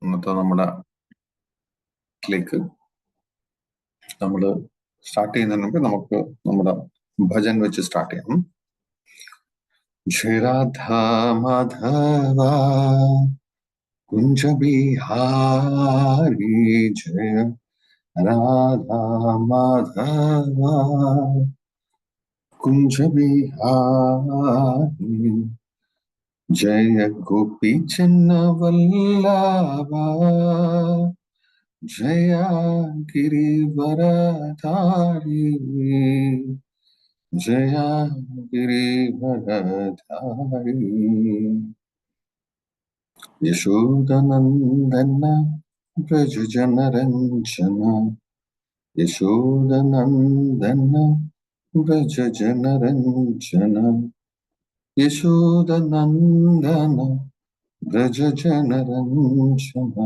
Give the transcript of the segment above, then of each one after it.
ഇന്നത്തെ നമ്മുടെ ിലേക്ക് നമ്മൾ സ്റ്റാർട്ട് ചെയ്യുന്നതിന് മുമ്പ് നമുക്ക് നമ്മുടെ ഭജൻ വെച്ച് സ്റ്റാർട്ട് ചെയ്യാം. ജയ രാധാ മാധവ കുഞ്ച ബിഹാരി, ജയ രാധാ മാധവ കുഞ്ച ബിഹാരി, ജയ ഗോപി ചന്ന വല്ലഭ, जया गिरिवरधारी, जया गिरिवरधारी, यशोदनंदन ब्रज जनरंजन, यशोदनंदन ब्रज जनरंजन, यशोदनंदन ब्रज जनरंजन,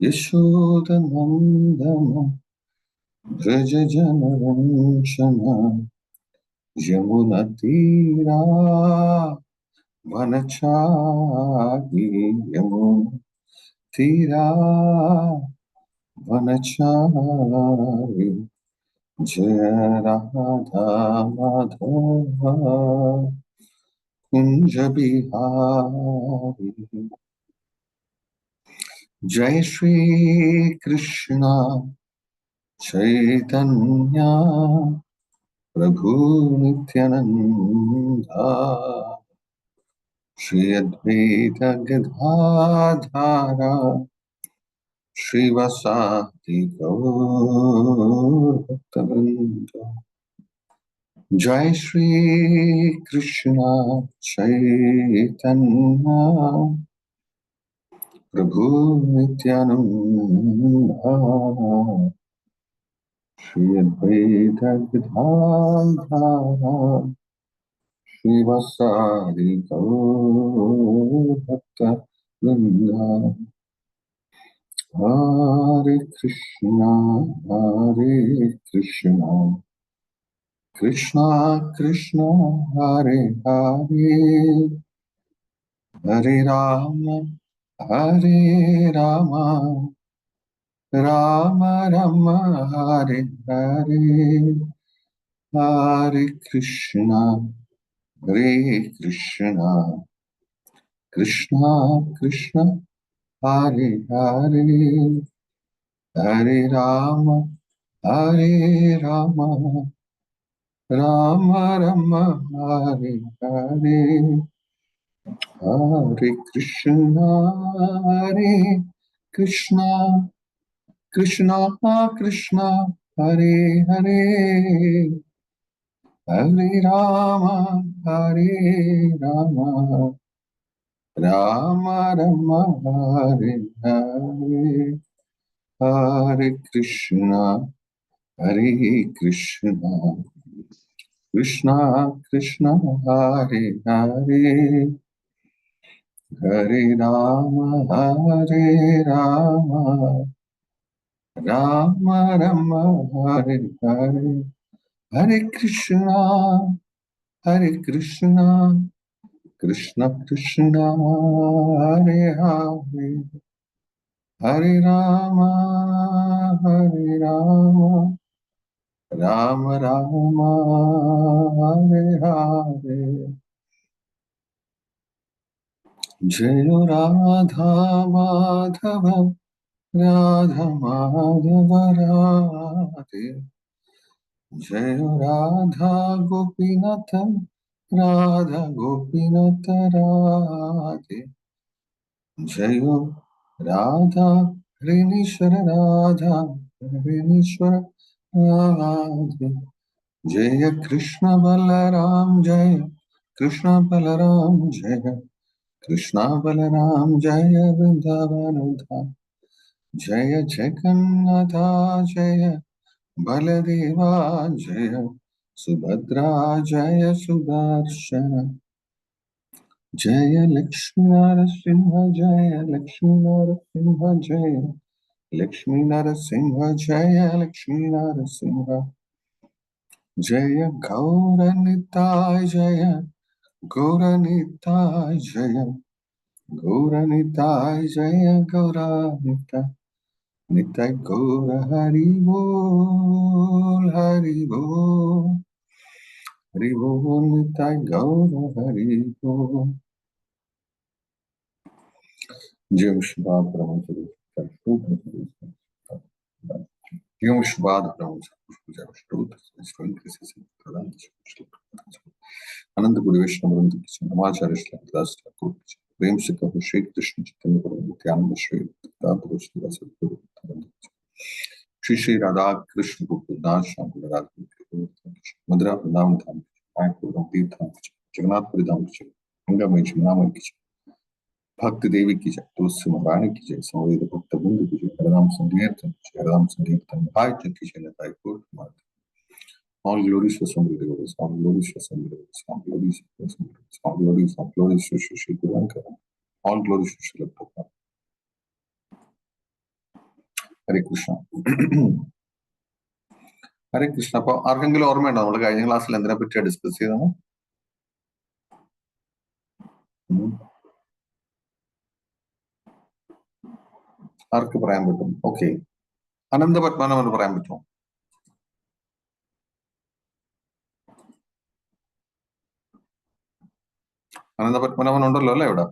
यशोदनंदन ब्रज जनरंजन, यमुना तीरा वनचारी, यमुना तीरा वनचारी, जय राधा माधव कुंज बिहारी, जय श्री कृष्ण चैतन्य प्रभु नित्यानंदा, श्री अद्वैत गदाधर श्रीवासादि गौर भक्तवृंद, जय श्री कृष्ण चैतन्य प्रभु नित्यानंदा, श्री अद्वैत गदाधर श्रीवासादि गौर भक्तवृंद, हरे कृष्णा कृष्णा कृष्णा हरे हरे, हरे राम राम राम हरे हरे, हरे कृष्णा कृष्णा कृष्णा हरे हरे, हरे राम राम राम हरे हरे, हरे कृष्णा कृष्णा कृष्णा हरे हरे, हरे राम राम राम हरे हरे, हरे कृष्णा कृष्णा कृष्णा हरे हरे, हरे राम राम हरे हरे, हरे कृष्णा कृष्णा कृष्णा हरे हरे, हरे राम राम हरे हरे, जय राधा माधव राधा माधव राधे, जय राधा गोपीनाथ राधा गोपीनाथ राधे, जय राधा हरिणीश्वर राधा हरिणीश्वर राधे, जय कृष्ण बलराम जय कृष्ण बलराम, जय कृष्ण बलराम जय वृंदावन धाम, जय जगन्नाथ जय बलदेवा, जय सुभद्रा जय सुदर्शन, जय लक्ष्मी नरसिंह जय लक्ष्मी नरसिंह, जय लक्ष्मी नरसिंह जय लक्ष्मी नरसिंह, जय गौरनिताय जय गौरनिताय, जय Gaura Nitai Jaya Gaura Nitai Nitai Gaura Hari Bol Hari Bol Hari Bol Nitai Gaura Hari Bol. Jai Shubhad Brahma Sadhu. Jai Shubhad Brahma Sadhu. अनंत गुरुवेश नमरंत किशन नमाचार्य श्री दास ठाकुर प्रेम से कहो श्री कृष्ण चैतन्य प्रभु नित्यानंद श्री दास सद्गुरु श्री श्री राधा कृष्ण गोकुलदास श्याम राधा मधुरा वृंदावन धाम मायापुर तीर्थ धाम जगन्नाथपुरी धाम गंगामय जमुनामय की भक्ति देवी की जय तुलसी महारानी की जय संवेद भक्त बंधु की जय हरनाम संकीर्तन भाई की जय नताई coat all glories to some glories, all glories to some glories, all glories to some glories, all glories to Shri Guru, all glories to Shri Prabhupada. Hare Krishna. Hare Krishna. അപ്പോൾ ആർക്കെങ്കിലും ഓർമ്മയുണ്ടോ നമ്മൾ കഴിഞ്ഞ ക്ലാസ്സിൽ എന്തിനെ പറ്റിയാണ് ഡിസ്കസ് ചെയ്തത്? ആർക്ക് പറയാൻ പറ്റും? ഓക്കെ, അനന്ത പത്മനാഭന് പറയാൻ പറ്റുമോ? അനന്ത പത്മനാഭൻ ഉണ്ടല്ലോ അല്ലേ ഇവിടെ?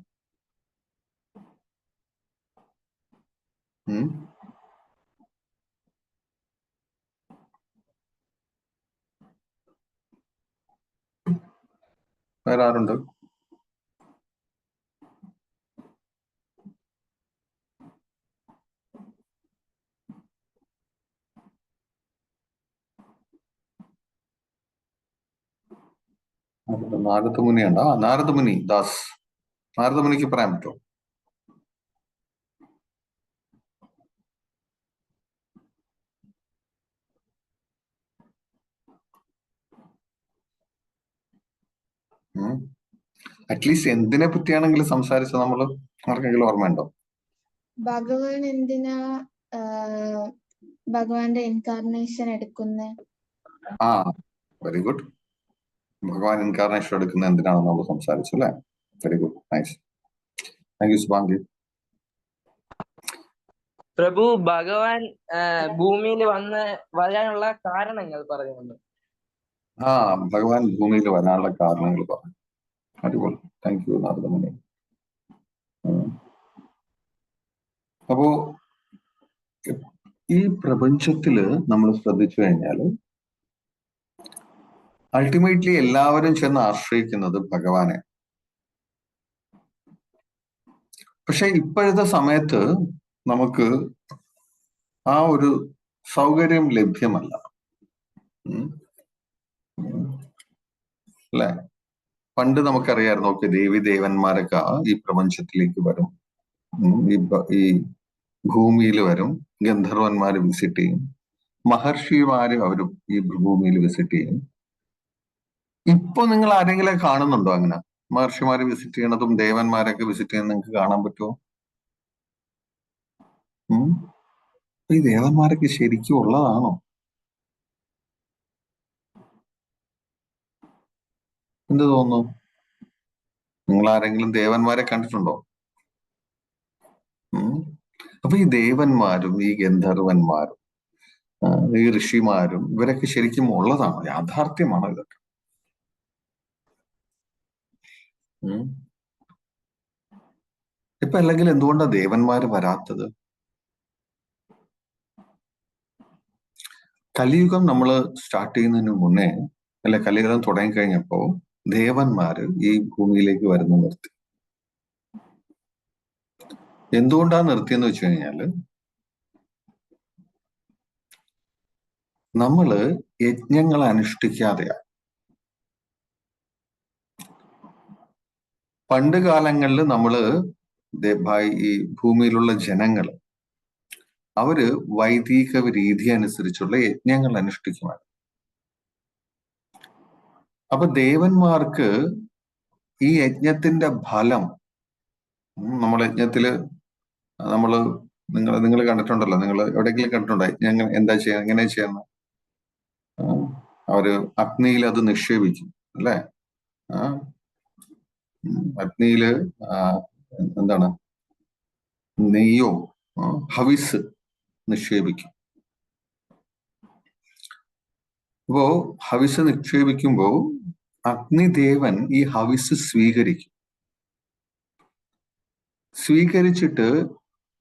വേറെ ആരുണ്ട്? നാരദമുനി ഉണ്ടോ? നാരദമുനി ദാസ്, നാരദമുനിക്ക് പറയാൻ പറ്റുമോ? അറ്റ്ലീസ്റ്റ് എന്തിനെ പറ്റിയാണെങ്കിലും സംസാരിച്ച നമ്മള് ആർക്കെങ്കിലും ഓർമ്മയുണ്ടോ? ഭഗവാൻ എന്തിനാ ഭഗവാന്റെ ഇൻകാർണേഷൻ എടുക്കുന്നേ? ആ, വെരി ഗുഡ്. ഭഗവാൻ ഇൻകാർണേഷൻ എടുക്കുന്ന എന്തിനാണെന്ന് നമ്മൾ സംസാരിച്ചു അല്ലെ? Very good, nice. Thank you Shubhangi. പ്രഭു, ഭഗവാൻ ഭൂമിയിൽ വരാനുള്ള കാരണങ്ങൾ പറയുന്നുണ്ട്. ആ, ഭഗവാൻ ഭൂമിയിൽ വരാനുള്ള കാരണങ്ങൾ പറഞ്ഞു. അടിപൊളി, താങ്ക് യു നാരദമുനി. അപ്പോ ഈ പ്രപഞ്ചത്തില് നമ്മൾ ശ്രദ്ധിച്ചു കഴിഞ്ഞാല് അൾട്ടിമേറ്റ്ലി എല്ലാവരും ചെന്ന് ആശ്രയിക്കുന്നത് ഭഗവാനെ. പക്ഷെ ഇപ്പോഴത്തെ സമയത്ത് നമുക്ക് ആ ഒരു സൗകര്യം ലഭ്യമല്ല അല്ലെ? പണ്ട് നമുക്കറിയായിരുന്നു, ഓക്കെ, ദേവി ദേവന്മാരൊക്കെ ഈ പ്രപഞ്ചത്തിലേക്ക് വരും, ഈ ഭൂമിയിൽ വരും, ഗന്ധർവന്മാര് വിസിറ്റ് ചെയ്യും, മഹർഷിമാര് അവരും ഈ ഭൂമിയിൽ വിസിറ്റ് ചെയ്യും. ഇപ്പൊ നിങ്ങൾ ആരെങ്കിലും കാണുന്നുണ്ടോ അങ്ങനെ മഹർഷിമാര് വിസിറ്റ് ചെയ്യണതും ദേവന്മാരൊക്കെ വിസിറ്റ് ചെയ്യുന്നത് നിങ്ങൾക്ക് കാണാൻ പറ്റുമോ? ഈ ദേവന്മാരൊക്കെ ശരിക്കും ഉള്ളതാണോ? എന്ത് തോന്നുന്നു? നിങ്ങൾ ആരെങ്കിലും ദേവന്മാരെ കണ്ടിട്ടുണ്ടോ? അപ്പൊ ഈ ദേവന്മാരും ഈ ഗന്ധർവന്മാരും ഈ ഋഷിമാരും ഇവരൊക്കെ ശരിക്കും ഉള്ളതാണോ? യാഥാർത്ഥ്യമാണോ ഇതൊക്കെ? ഇപ്പൊ അല്ലെങ്കിൽ എന്തുകൊണ്ടാണ് ദേവന്മാര് വരാത്തത്? കലിയുഗം നമ്മൾ സ്റ്റാർട്ട് ചെയ്യുന്നതിന് മുന്നേ, അല്ലെ, കലിയുഗം തുടങ്ങിക്കഴിഞ്ഞപ്പോ ദേവന്മാര് ഈ ഭൂമിയിലേക്ക് വരുന്ന നിർത്തി. എന്തുകൊണ്ടാണ് നിർത്തിയെന്ന് വെച്ച് കഴിഞ്ഞാല് നമ്മള് യജ്ഞങ്ങൾ അനുഷ്ഠിക്കാതെയാ. പണ്ട് കാലങ്ങളിൽ നമ്മള് ഈ ഭൂമിയിലുള്ള ജനങ്ങള് അവര് വൈദിക രീതി അനുസരിച്ചുള്ള യജ്ഞങ്ങൾ അനുഷ്ഠിക്കുമാണ്. അപ്പൊ ദേവന്മാർക്ക് ഈ യജ്ഞത്തിന്റെ ഫലം, നമ്മൾ യജ്ഞത്തില് നിങ്ങൾ കണ്ടിട്ടുണ്ടല്ലോ, നിങ്ങൾ എവിടെയെങ്കിലും കണ്ടിട്ടുണ്ടോ യജ്ഞം എന്താ ചെയ്യാൻ, എങ്ങനെ ചെയ്യുന്നത്? അവര് അഗ്നിയിൽ അത് നിക്ഷേപിക്കും അല്ലെ? അഗ്നിയില് എന്താണ് നെയ്യോ ഹവിസ് നിക്ഷേപിക്കും. അപ്പോ ഹവിസ് നിക്ഷേപിക്കുമ്പോ അഗ്നിദേവൻ ഈ ഹവിസ് സ്വീകരിച്ചിട്ട്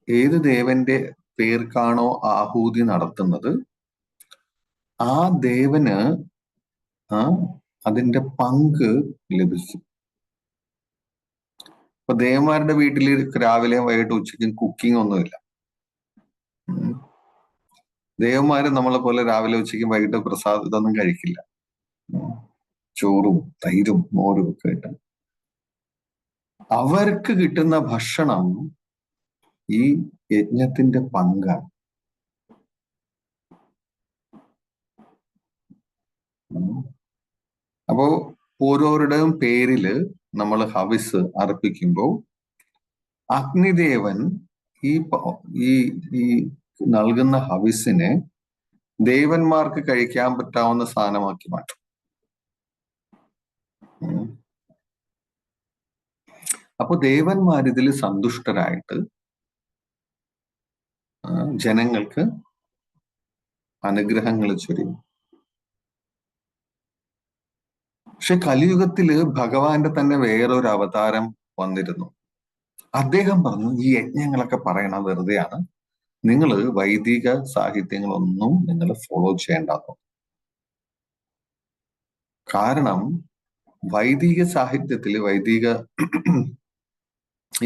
ഏത് ദേവന്റെ പേർക്കാണോ ആഹൂതി നടത്തുന്നത് ആ ദേവന് അതിന്റെ പങ്ക് ലഭിക്കും. ഇപ്പൊ ദേവന്മാരുടെ വീട്ടിൽ രാവിലെയും വൈകിട്ട് ഉച്ചയ്ക്കും കുക്കിംഗ് ഒന്നുമില്ല. ദേവന്മാര് നമ്മളെ പോലെ രാവിലെ ഉച്ചയ്ക്കും വൈകിട്ട് പ്രസാദം ഇതൊന്നും കഴിക്കില്ല. ചോറും തൈരും മോരും ഒക്കെ ആയിട്ട് അവർക്ക് കിട്ടുന്ന ഭക്ഷണം ഈ യജ്ഞത്തിന്റെ പങ്കാണ്. അപ്പോ ഓരോരുടെയും പേരില് നമ്മൾ ഹവിസ് അർപ്പിക്കുമ്പോൾ അഗ്നിദേവൻ ഈ ഈ നൽകുന്ന ഹവിസിനെ ദേവന്മാർക്ക് കഴിക്കാൻ പറ്റാവുന്ന സാധനമാക്കി മാറ്റും. അപ്പൊ ദേവന്മാർ ഇതിൽ സന്തുഷ്ടരായിട്ട് ജനങ്ങൾക്ക് അനുഗ്രഹങ്ങൾ ചൊരിയും. പക്ഷെ കലിയുഗത്തില് ഭഗവാന്റെ തന്നെ വേറൊരു അവതാരം വന്നിരുന്നു. അദ്ദേഹം പറഞ്ഞു ഈ യജ്ഞങ്ങളൊക്കെ പറയണ വെറുതെയാണ്, നിങ്ങൾ വൈദിക സാഹിത്യങ്ങളൊന്നും നിങ്ങൾ ഫോളോ ചെയ്യേണ്ടതോ. കാരണം വൈദിക സാഹിത്യത്തില്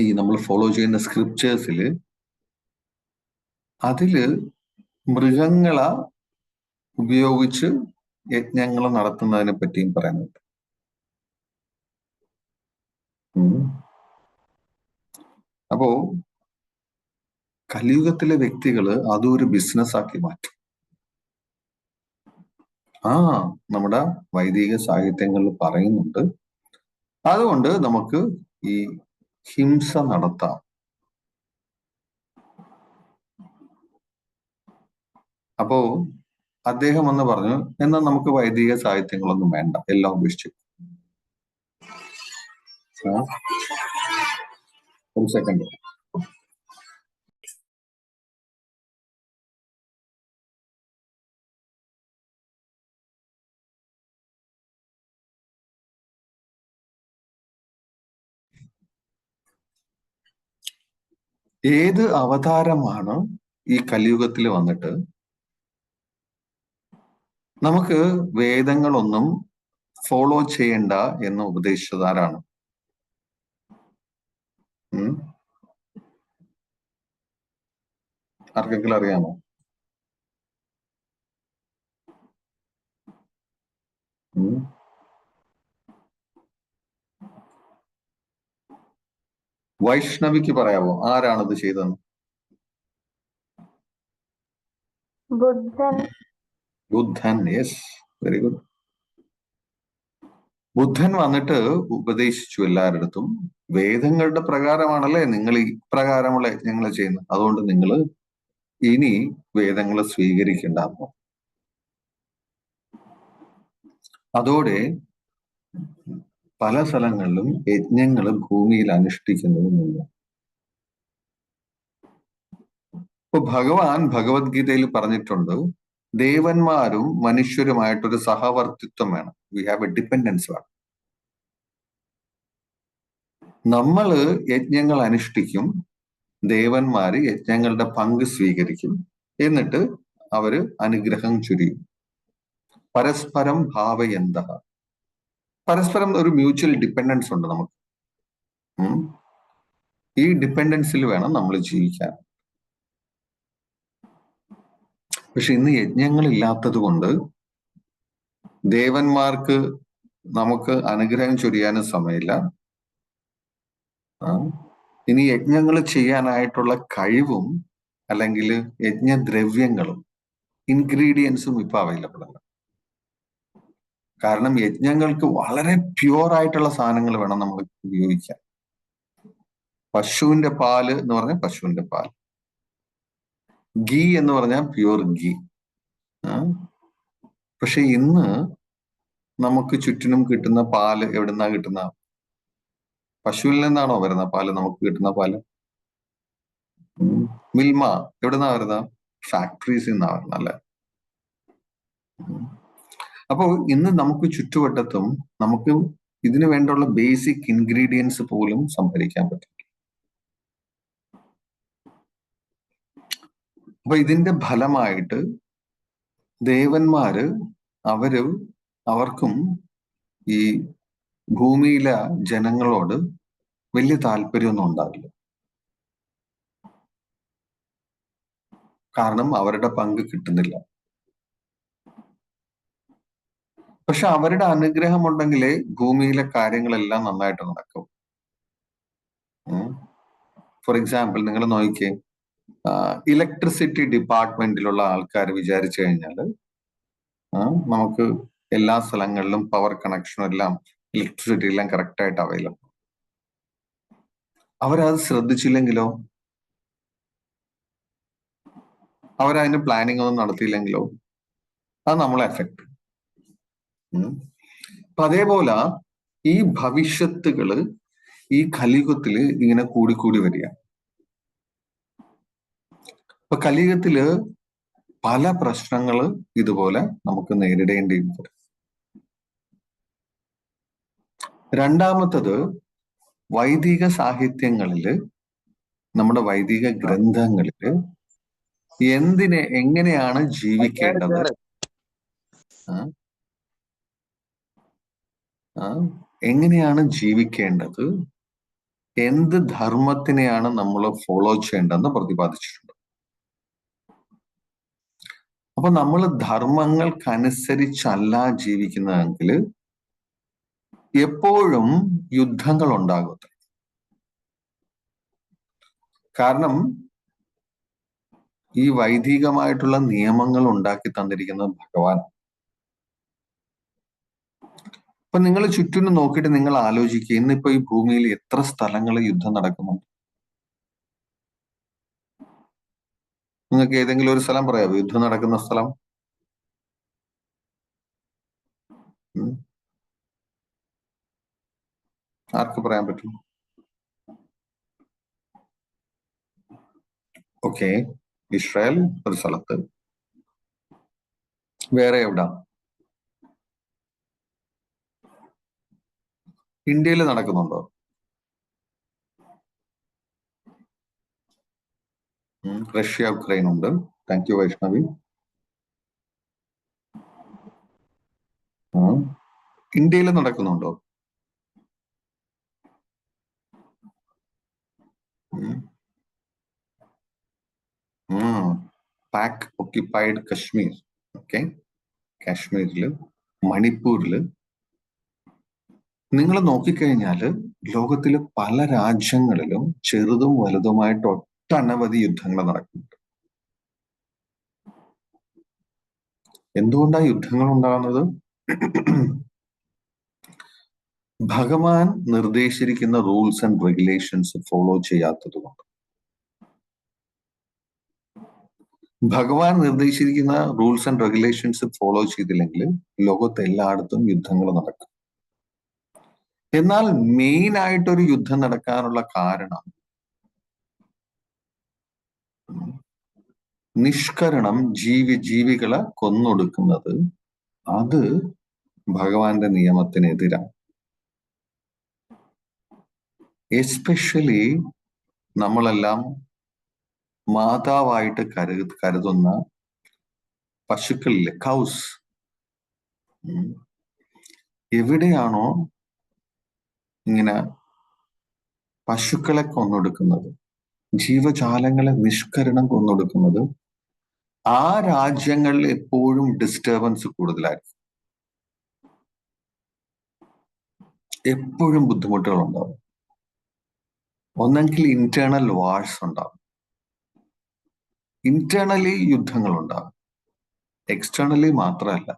ഈ നമ്മൾ ഫോളോ ചെയ്യുന്ന സ്ക്രിപ്റ്റേഴ്സില് അതില് മൃഗങ്ങളെ ഉപയോഗിച്ച് യജ്ഞങ്ങൾ നടത്തുന്നതിനെ പറ്റിയും പറയുന്നുണ്ട്. അപ്പോ കലിയുഗത്തിലെ വ്യക്തികള് അതും ഒരു ബിസിനസ് ആക്കി മാറ്റും. നമ്മുടെ വൈദിക സാഹിത്യങ്ങളിൽ പറയുന്നുണ്ട്. അതുകൊണ്ട് നമുക്ക് ഈ ഹിംസ നടത്താം. അപ്പോ അദ്ദേഹം എന്ന് പറഞ്ഞു, എന്നാൽ നമുക്ക് വൈദിക സാഹിത്യങ്ങളൊന്നും വേണ്ട, എല്ലാം ഉപേക്ഷിച്ചു. ഒരു സെക്കൻഡ്. ഏത് അവതാരമാണ് ഈ കലിയുഗത്തിൽ വന്നിട്ട് നമുക്ക് വേദങ്ങളൊന്നും ഫോളോ ചെയ്യണ്ട എന്ന് ഉപദേശിച്ചതാരാണ്? ആർക്കെങ്കിലും അറിയാമോ? വൈഷ്ണവിക്ക് പറയാമോ ആരാണത് ചെയ്തതെന്ന്? ബുദ്ധൻ. Yes, very good. ബുദ്ധൻ വന്നിട്ട് ഉപദേശിച്ചു എല്ലാവരിടത്തും, വേദങ്ങളുടെ പ്രകാരമാണല്ലേ നിങ്ങൾ ഈ പ്രകാരമുള്ള യജ്ഞങ്ങൾ ചെയ്യുന്നത്, അതുകൊണ്ട് നിങ്ങൾ ഇനി വേദങ്ങൾ സ്വീകരിക്കേണ്ടായിരുന്നു. അതോടെ പല സ്ഥലങ്ങളിലും യജ്ഞങ്ങൾ ഭൂമിയിൽ അനുഷ്ഠിക്കുന്നതുമില്ല. ഇപ്പൊ ഭഗവാൻ ഭഗവത്ഗീതയിൽ പറഞ്ഞിട്ടുണ്ട്, ദേവന്മാരും മനുഷ്യരുമായിട്ടൊരു സഹവർത്തിത്വം വേണം. വി ഹാവ് എ ഡിപ്പെൻഡൻസ് വേണം. നമ്മള് യജ്ഞങ്ങൾ അനുഷ്ഠിക്കും, ദേവന്മാര് യജ്ഞങ്ങളുടെ പങ്ക് സ്വീകരിക്കും, എന്നിട്ട് അവര് അനുഗ്രഹം ചൊരിയും. പരസ്പരം ഭാവയന്ത, പരസ്പരം ഒരു മ്യൂച്വൽ ഡിപ്പെൻഡൻസ് ഉണ്ട് നമുക്ക്. ഈ ഡിപ്പെൻഡൻസിൽ വേണം നമ്മൾ ജീവിക്കാൻ. പക്ഷെ ഇന്ന് യജ്ഞങ്ങൾ ഇല്ലാത്തത് കൊണ്ട് ദേവന്മാർക്ക് നമുക്ക് അനുഗ്രഹം ചൊരിയാനും സമയമില്ല. ഇനി യജ്ഞങ്ങൾ ചെയ്യാനായിട്ടുള്ള കഴിവും അല്ലെങ്കിൽ യജ്ഞദ്രവ്യങ്ങളും ഇൻഗ്രീഡിയൻസും ഇപ്പൊ അവൈലബിൾ അല്ല. കാരണം യജ്ഞങ്ങൾക്ക് വളരെ പ്യുവർ ആയിട്ടുള്ള സാധനങ്ങൾ വേണം നമ്മൾ ഉപയോഗിക്കാൻ. പശുവിന്റെ പാല് എന്ന് പറഞ്ഞാൽ പശുവിന്റെ പാൽ, ഗീ എന്ന് പറഞ്ഞാൽ പ്യുവർ ഗീ. പക്ഷെ ഇന്ന് നമുക്ക് ചുറ്റിനും കിട്ടുന്ന പാല് എവിടുന്നാ കിട്ടുന്ന? പശുവിൽ നിന്നാണോ വരുന്ന പാല്, നമുക്ക് കിട്ടുന്ന പാല്? മിൽമ എവിടുന്നാ വരുന്ന? ഫാക്ടറീസിൽ നിന്നാ വരുന്ന അല്ലെ? അപ്പോൾ ഇന്ന് നമുക്ക് ചുറ്റുവട്ടത്തും നമുക്ക് ഇതിനു വേണ്ടിയുള്ള ബേസിക് ഇൻഗ്രീഡിയൻസ് പോലും സംഭരിക്കാൻ പറ്റും. അപ്പൊ ഇതിന്റെ ഫലമായിട്ട് ദേവന്മാര് അവർക്കും ഈ ഭൂമിയിലെ ജനങ്ങളോട് വലിയ താല്പര്യമൊന്നും ഉണ്ടാവില്ല. കാരണം അവരുടെ പങ്ക് കിട്ടുന്നില്ല. പക്ഷെ അവരുടെ അനുഗ്രഹം ഉണ്ടെങ്കിലേ ഭൂമിയിലെ കാര്യങ്ങളെല്ലാം നന്നായിട്ട് നടക്കും. ഫോർ എക്സാമ്പിൾ, നിങ്ങൾ നോക്കിക്കേ, ഇലക്ട്രിസിറ്റി ഡിപ്പാർട്ട്മെന്റിലുള്ള ആൾക്കാർ വിചാരിച്ചു കഴിഞ്ഞാൽ നമുക്ക് എല്ലാ സ്ഥലങ്ങളിലും പവർ കണക്ഷനും എല്ലാം ഇലക്ട്രിസിറ്റി എല്ലാം കറക്റ്റ് ആയിട്ട് അവൈലബിൾ. അവരത് ശ്രദ്ധിച്ചില്ലെങ്കിലോ, അവരതിന് പ്ലാനിങ് ഒന്നും നടത്തിയില്ലെങ്കിലോ അത് നമ്മളെ എഫക്ട്. അപ്പൊ അതേപോലെ ഈ ഭവിഷ്യത്തുകള് ഈ കലിയുഗത്തില് ഇങ്ങനെ കൂടിക്കൂടി വരിക. അപ്പൊ കലിയുഗത്തില് പല പ്രശ്നങ്ങള് ഇതുപോലെ നമുക്ക് നേരിടേണ്ടി വരും. രണ്ടാമത്തത്, വൈദിക സാഹിത്യങ്ങളില്, നമ്മുടെ വൈദിക ഗ്രന്ഥങ്ങളില് എങ്ങനെയാണ് ജീവിക്കേണ്ടത്, എങ്ങനെയാണ് ജീവിക്കേണ്ടത്, എന്ത് ധർമ്മത്തിനെയാണ് നമ്മൾ ഫോളോ ചെയ്യേണ്ടതെന്ന് പ്രതിപാദിച്ചിട്ടുണ്ട്. അപ്പൊ നമ്മൾ ധർമ്മങ്ങൾക്കനുസരിച്ചല്ല ജീവിക്കുന്നതെങ്കിൽ എപ്പോഴും യുദ്ധങ്ങൾ ഉണ്ടാകും. കാരണം ഈ വൈദികമായിട്ടുള്ള നിയമങ്ങൾ ഉണ്ടാക്കി തന്നിരിക്കുന്നത് ഭഗവാൻ. അപ്പൊ നിങ്ങൾ ചുറ്റിനും നോക്കിയിട്ട് നിങ്ങൾ ആലോചിക്കുക, ഇന്നിപ്പോ ഈ ഭൂമിയിൽ എത്ര സ്ഥലങ്ങളിൽ യുദ്ധം നടക്കുന്നുണ്ട്? നിങ്ങൾക്ക് ഏതെങ്കിലും ഒരു സ്ഥലം പറയാമോ യുദ്ധം നടക്കുന്ന സ്ഥലം? ആർക്ക് പറയാൻ പറ്റും? ഓക്കെ, ഇസ്രായേൽ ഒരു സ്ഥലത്ത്. വേറെ എവിടാ? ഇന്ത്യയിൽ നടക്കുന്നുണ്ടോ? റഷ്യ, ഉക്രൈൻ ഉണ്ട്. Thank you Vaishnavi. ഇന്ത്യയിൽ നടക്കുന്നുണ്ടോ? പാക് ഒക്യുപ്പൈഡ് കശ്മീർ, ഓക്കെ, കാശ്മീരില്, മണിപ്പൂരില് നിങ്ങൾ നോക്കിക്കഴിഞ്ഞാല് ലോകത്തിലെ പല രാജ്യങ്ങളിലും ചെറുതും വലുതുമായിട്ട് ഒട്ടനവധി യുദ്ധങ്ങൾ നടക്കുന്നുണ്ട്. എന്തുകൊണ്ടാണ് യുദ്ധങ്ങൾ ഉണ്ടാകുന്നത്? ഭഗവാൻ നിർദ്ദേശിച്ചിരിക്കുന്ന റൂൾസ് ആൻഡ് റെഗുലേഷൻസ് ഫോളോ ചെയ്യാത്തത് കൊണ്ട്. ഭഗവാൻ നിർദ്ദേശിച്ചിരിക്കുന്ന റൂൾസ് ആൻഡ് റെഗുലേഷൻസ് ഫോളോ ചെയ്തില്ലെങ്കിൽ ലോകത്ത് എല്ലായിടത്തും യുദ്ധങ്ങൾ നടക്കും. എന്നാൽ മെയിൻ ആയിട്ടൊരു യുദ്ധം നടക്കാനുള്ള കാരണം നിഷ്കരണം, ജീവികളെ കൊന്നൊടുക്കുന്നത്, അത് ഭഗവാന്റെ നിയമത്തിനെതിരാണ്. എസ്പെഷ്യലി നമ്മളെല്ലാം മാതാവായിട്ട് കരുതുന്ന പശുക്കളിലെ കൗസ്, എവിടെയാണോ ഇങ്ങനെ പശുക്കളെ കൊന്നൊടുക്കുന്നത്, ജീവജാലങ്ങളെ നിഷ്കരണം കൊന്നൊടുക്കുന്നത്, ആ രാജ്യങ്ങളിൽ എപ്പോഴും ഡിസ്റ്റർബൻസ് കൂടുതലായിരിക്കും. എപ്പോഴും ബുദ്ധിമുട്ടുകൾ ഉണ്ടാവും. ഒന്നെങ്കിൽ ഇന്റേണൽ വാഴ്സ് ഉണ്ടാവും, ഇന്റേണലി യുദ്ധങ്ങൾ ഉണ്ടാവും, എക്സ്റ്റേണലി മാത്രമല്ല.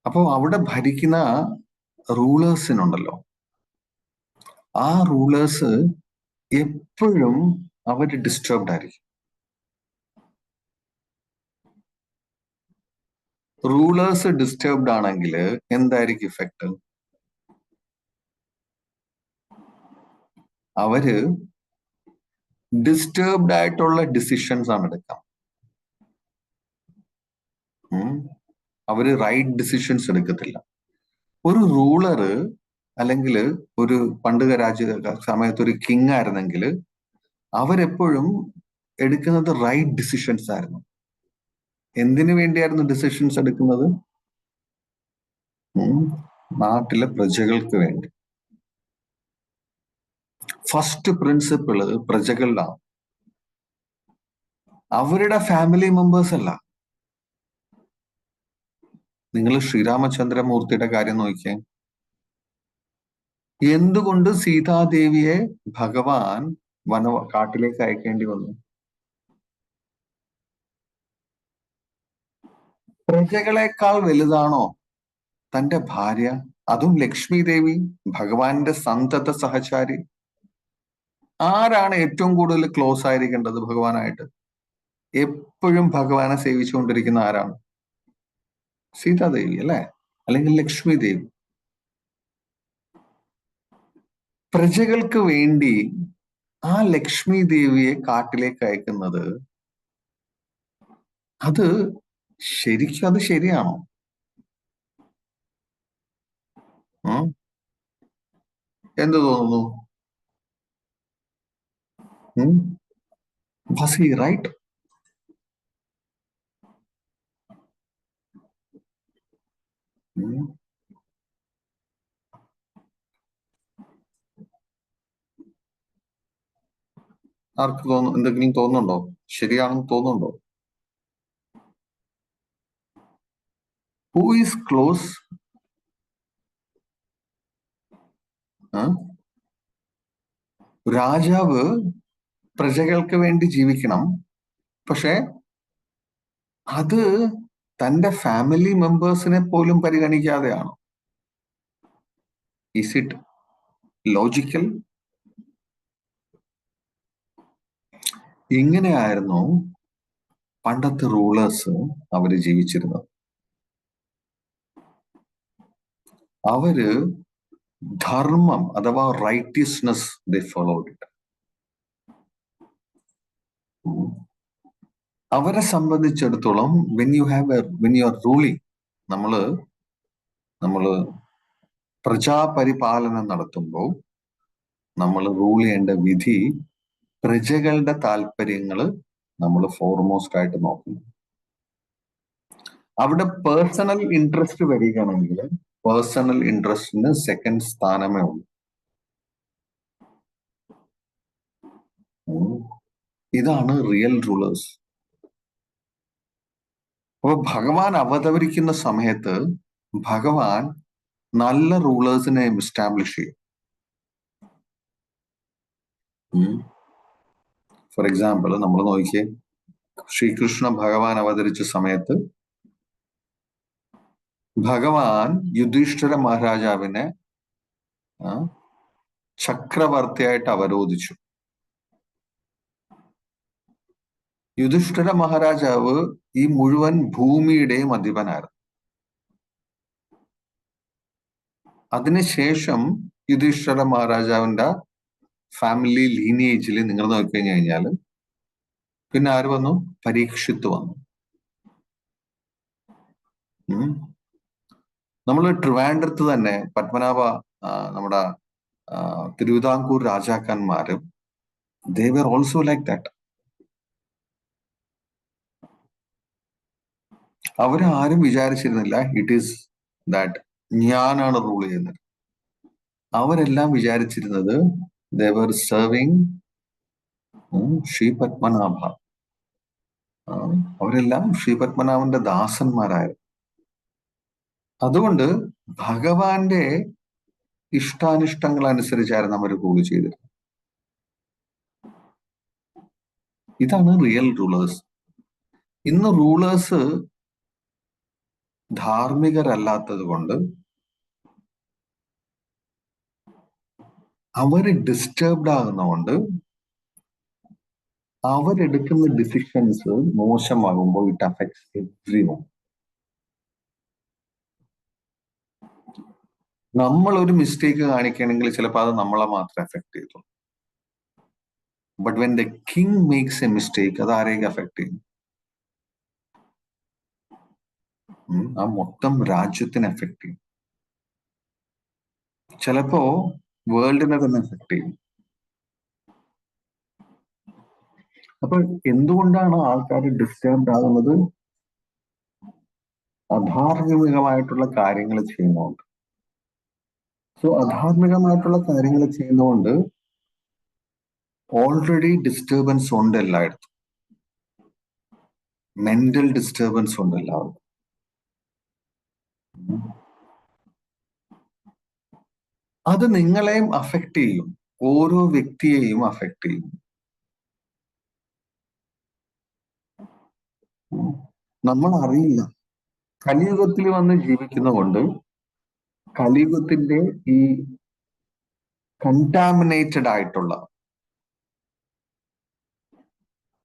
അപ്പോൾ അവിടെ ഭരിക്കുന്ന റൂളേഴ്സിനുണ്ടല്ലോ, ആ റൂളേഴ്സ് എപ്പോഴും അവർ ഡിസ്റ്റർബ്ഡ് ആയിരിക്കും. റൂളേഴ്സ് ഡിസ്റ്റർബ്ഡ് ആണെങ്കിൽ എന്തായിരിക്കും ഇഫക്റ്റ്? അവര് ഡിസ്റ്റർബ്ഡ് ആയിട്ടുള്ള ഡിസിഷൻസ് ആണ് എടുക്കാം. അവര് റൈറ്റ് ഡിസിഷൻസ് എടുക്കത്തില്ല. ഒരു റൂളറ് അല്ലെങ്കിൽ ഒരു പണ്ട് സമയത്ത് ഒരു കിങ് ആയിരുന്നെങ്കിൽ അവരെപ്പോഴും എടുക്കുന്നത് റൈറ്റ് ഡിസിഷൻസ് ആയിരുന്നു. എന്തിനു വേണ്ടിയായിരുന്നു ഡിസിഷൻസ് എടുക്കുന്നത്? നാട്ടിലെ പ്രജകൾക്ക് വേണ്ടി. ഫസ്റ്റ് പ്രിൻസിപ്പിള് പ്രജകളിലാണ്, അവരുടെ ഫാമിലി മെമ്പേഴ്സ് അല്ല. നിങ്ങൾ ശ്രീരാമചന്ദ്രമൂർത്തിയുടെ കാര്യം നോക്കിയേ. എന്തുകൊണ്ട് സീതാദേവിയെ ഭഗവാൻ കാട്ടിലേക്ക് അയക്കേണ്ടി വന്നു? പ്രജകളെക്കാൾ വലുതാണോ തന്റെ ഭാര്യ? അതും ലക്ഷ്മി ദേവി, ഭഗവാന്റെ സന്തത സഹചാരി. ആരാണ് ഏറ്റവും കൂടുതൽ ക്ലോസ് ആയിരിക്കേണ്ടത് ഭഗവാനായിട്ട്? എപ്പോഴും ഭഗവാനെ സേവിച്ചുകൊണ്ടിരിക്കുന്ന ആരാണ്? സീതാദേവി അല്ലെ, അല്ലെങ്കിൽ ലക്ഷ്മി ദേവി. പ്രജകൾക്ക് വേണ്ടി ആ ലക്ഷ്മി ദേവിയെ കാട്ടിലേക്ക് അയക്കുന്നത് അത് ശരിക്കും അത് ശരിയാണോ? എന്ത് തോന്നുന്നു? ഭസി, റൈറ്റ്? ആർക്ക് തോന്നുന്നു? എന്തെങ്കിലും തോന്നുന്നുണ്ടോ? ശരിയാണെന്ന് തോന്നുന്നുണ്ടോ? Who is close? രാജാവ് പ്രജകൾക്ക് വേണ്ടി ജീവിക്കണം, പക്ഷെ അത് തന്റെ ഫാമിലി മെമ്പേഴ്സിനെ പോലും പരിഗണിക്കാതെയാണ്. Is it logical? ഇങ്ങനെയായിരുന്നു പണ്ടത്തെ റൂളേഴ്സ് അവര് ജീവിച്ചിരുന്നത്. അവര് ധർമ്മം അഥവാ റൈറ്റിയസ്നെസ് ദേ ഫോളോഡ് ഇറ്റ്. അവരെ സംബന്ധിച്ചിടത്തോളം വെൻ യു ആർ റൂളിങ്, നമ്മള് പ്രജാപരിപാലനം നടത്തുമ്പോൾ നമ്മൾ റൂൾ ചെയ്യേണ്ട വിധി പ്രജകളുടെ താല്പര്യങ്ങൾ നമ്മൾ ഫോർമോസ്റ്റ് ആയിട്ട് നോക്കുന്നു. അവിടെ പേഴ്സണൽ ഇൻട്രസ്റ്റ് വരികയാണെങ്കിൽ പേഴ്സണൽ ഇൻട്രസ്റ്റിന് സെക്കൻഡ് സ്ഥാനമേ ഉള്ളൂ. ഇതാണ് റിയൽ റൂളേഴ്സ്. അപ്പൊ ഭഗവാൻ അവതരിക്കുന്ന സമയത്ത് ഭഗവാൻ നല്ല റൂളേഴ്സിനെ എസ്റ്റാബ്ലിഷ് ചെയ്യും. ഫോർ എക്സാമ്പിൾ നമ്മൾ നോക്കിയേ, ശ്രീകൃഷ്ണ ഭഗവാൻ അവതരിച്ച സമയത്ത് ഭഗവാൻ യുധിഷ്ഠിര മഹാരാജാവിനെ ചക്രവർത്തിയായിട്ട് അവരോധിച്ചു. യുധിഷ്ഠിര മഹാരാജാവ് ഈ മുഴുവൻ ഭൂമിയുടെയും അധിപനായിരുന്നു. അതിനുശേഷം യുധിഷ്ഠിര മഹാരാജാവിന്റെ ഫാമിലി ലീനിയേജിൽ നിങ്ങൾ നോക്കിക്കഴിഞ്ഞു കഴിഞ്ഞാൽ പിന്നെ ആര് വന്നു? പരീക്ഷിത്ത് വന്നു. നമ്മൾ ട്രിവാൻഡ്രത്ത് തന്നെ പത്മനാഭ നമ്മുടെ തിരുവിതാംകൂർ രാജാക്കന്മാരും they were also like that. അവരാരും വിചാരിച്ചിരുന്നില്ല ഇറ്റ് ഈസ് ദാറ്റ് ഞാനാണ് റൂൾ ചെയ്യുന്നത്. അവരെല്ലാം വിചാരിച്ചിരുന്നത് they were serving Shri Padmanabha. അവരെല്ലാം ശ്രീ പത്മനാഭന്റെ ദാസന്മാരായിരുന്നു. അതുകൊണ്ട് ഭഗവാന്റെ ഇഷ്ടാനിഷ്ടങ്ങൾ അനുസരിച്ചായിരുന്നു അവർ റൂൾ ചെയ്തിരുന്നത്. ഇതാണ് റിയൽ റൂളേഴ്സ്. ഇന്ന് റൂളേഴ്സ് ധാർമ്മികരല്ലാത്തത് കൊണ്ട് അവര് ഡിസ്റ്റർബ്ഡ് ആകുന്നതുകൊണ്ട് അവരെടുക്കുന്ന ഡിസിഷൻസ് മോശമാകുമ്പോൾ ഇറ്റ് അഫക്ട്സ് എവ്രിവൺ. നമ്മൾ ഒരു മിസ്റ്റേക്ക് കാണിക്കുകയാണെങ്കിൽ ചിലപ്പോൾ അത് നമ്മളെ മാത്രമേ എഫക്ട് ചെയ്തുള്ളൂ. But when the king makes a mistake, അത് ആരെയൊക്കെ അഫക്ട് ചെയ്യും? ആ മൊത്തം രാജ്യത്തിനെ എഫക്ട് ചെയ്യും. ചിലപ്പോ വേൾഡിനെ തന്നെ എഫക്ട് ചെയ്യും. അപ്പൊ എന്തുകൊണ്ടാണ് ആൾക്കാർ ഡിസ്റ്റർബ്ഡ് ആകുന്നത്? അധാർമികമായിട്ടുള്ള കാര്യങ്ങൾ ചെയ്യുന്നതുകൊണ്ട്. സോ അധാർമികമായിട്ടുള്ള കാര്യങ്ങൾ ചെയ്യുന്നതുകൊണ്ട് ഓൾറെഡി ഡിസ്റ്റർബൻസ് ഉണ്ട് എല്ലായിടത്തും. മെന്റൽ ഡിസ്റ്റർബൻസ് ഉണ്ട് എല്ലാവർക്കും. അത് നിങ്ങളെയും അഫക്ട് ചെയ്യും, ഓരോ വ്യക്തിയെയും അഫക്ട് ചെയ്യും. നമ്മൾ അറിയില്ല. കലിയുഗത്തിൽ വന്ന് ജീവിക്കുന്നതുകൊണ്ട് കലിയുഗത്തിന്റെ ഈ കണ്ടാമിനേറ്റഡ് ആയിട്ടുള്ള